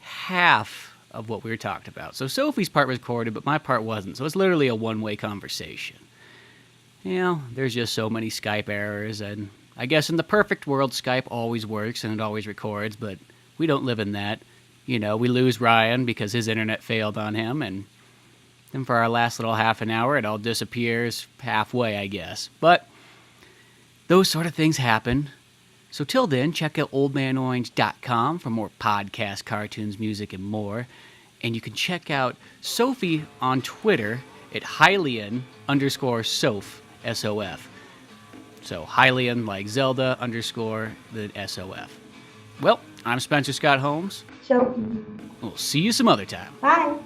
half of what we were talking about. So Sophie's part was recorded, but my part wasn't. So it's literally a one-way conversation. You know, there's just so many Skype errors, and I guess in the perfect world, Skype always works and it always records, but we don't live in that. You know, we lose Ryan because his internet failed on him, and then for our last little half an hour, it all disappears halfway, I guess. But those sort of things happen. So till then, check out oldmanorange.com for more podcasts, cartoons, music, and more. And you can check out Sophie on Twitter at Hylian_Soph, S-O-F. So Hylian like Zelda _ the S-O-F. Well, I'm Spencer Scott Holmes. So, We'll see you some other time. bye.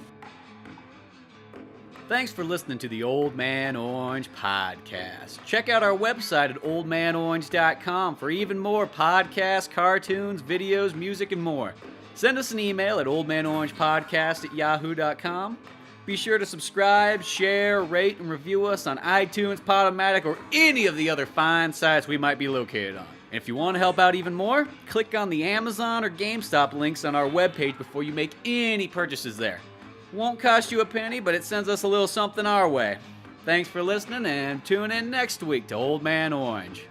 Thanks for listening to the Old Man Orange podcast. Check out our website at oldmanorange.com for even more podcasts, cartoons, videos, music, and more. Send us an email at oldmanorangepodcast@yahoo.com. Be sure to subscribe, share, rate, and review us on iTunes, Podomatic, or any of the other fine sites we might be located on. And if you want to help out even more, click on the Amazon or GameStop links on our webpage before you make any purchases there. Won't cost you a penny, but it sends us a little something our way. Thanks for listening, and tune in next week to Old Man Orange.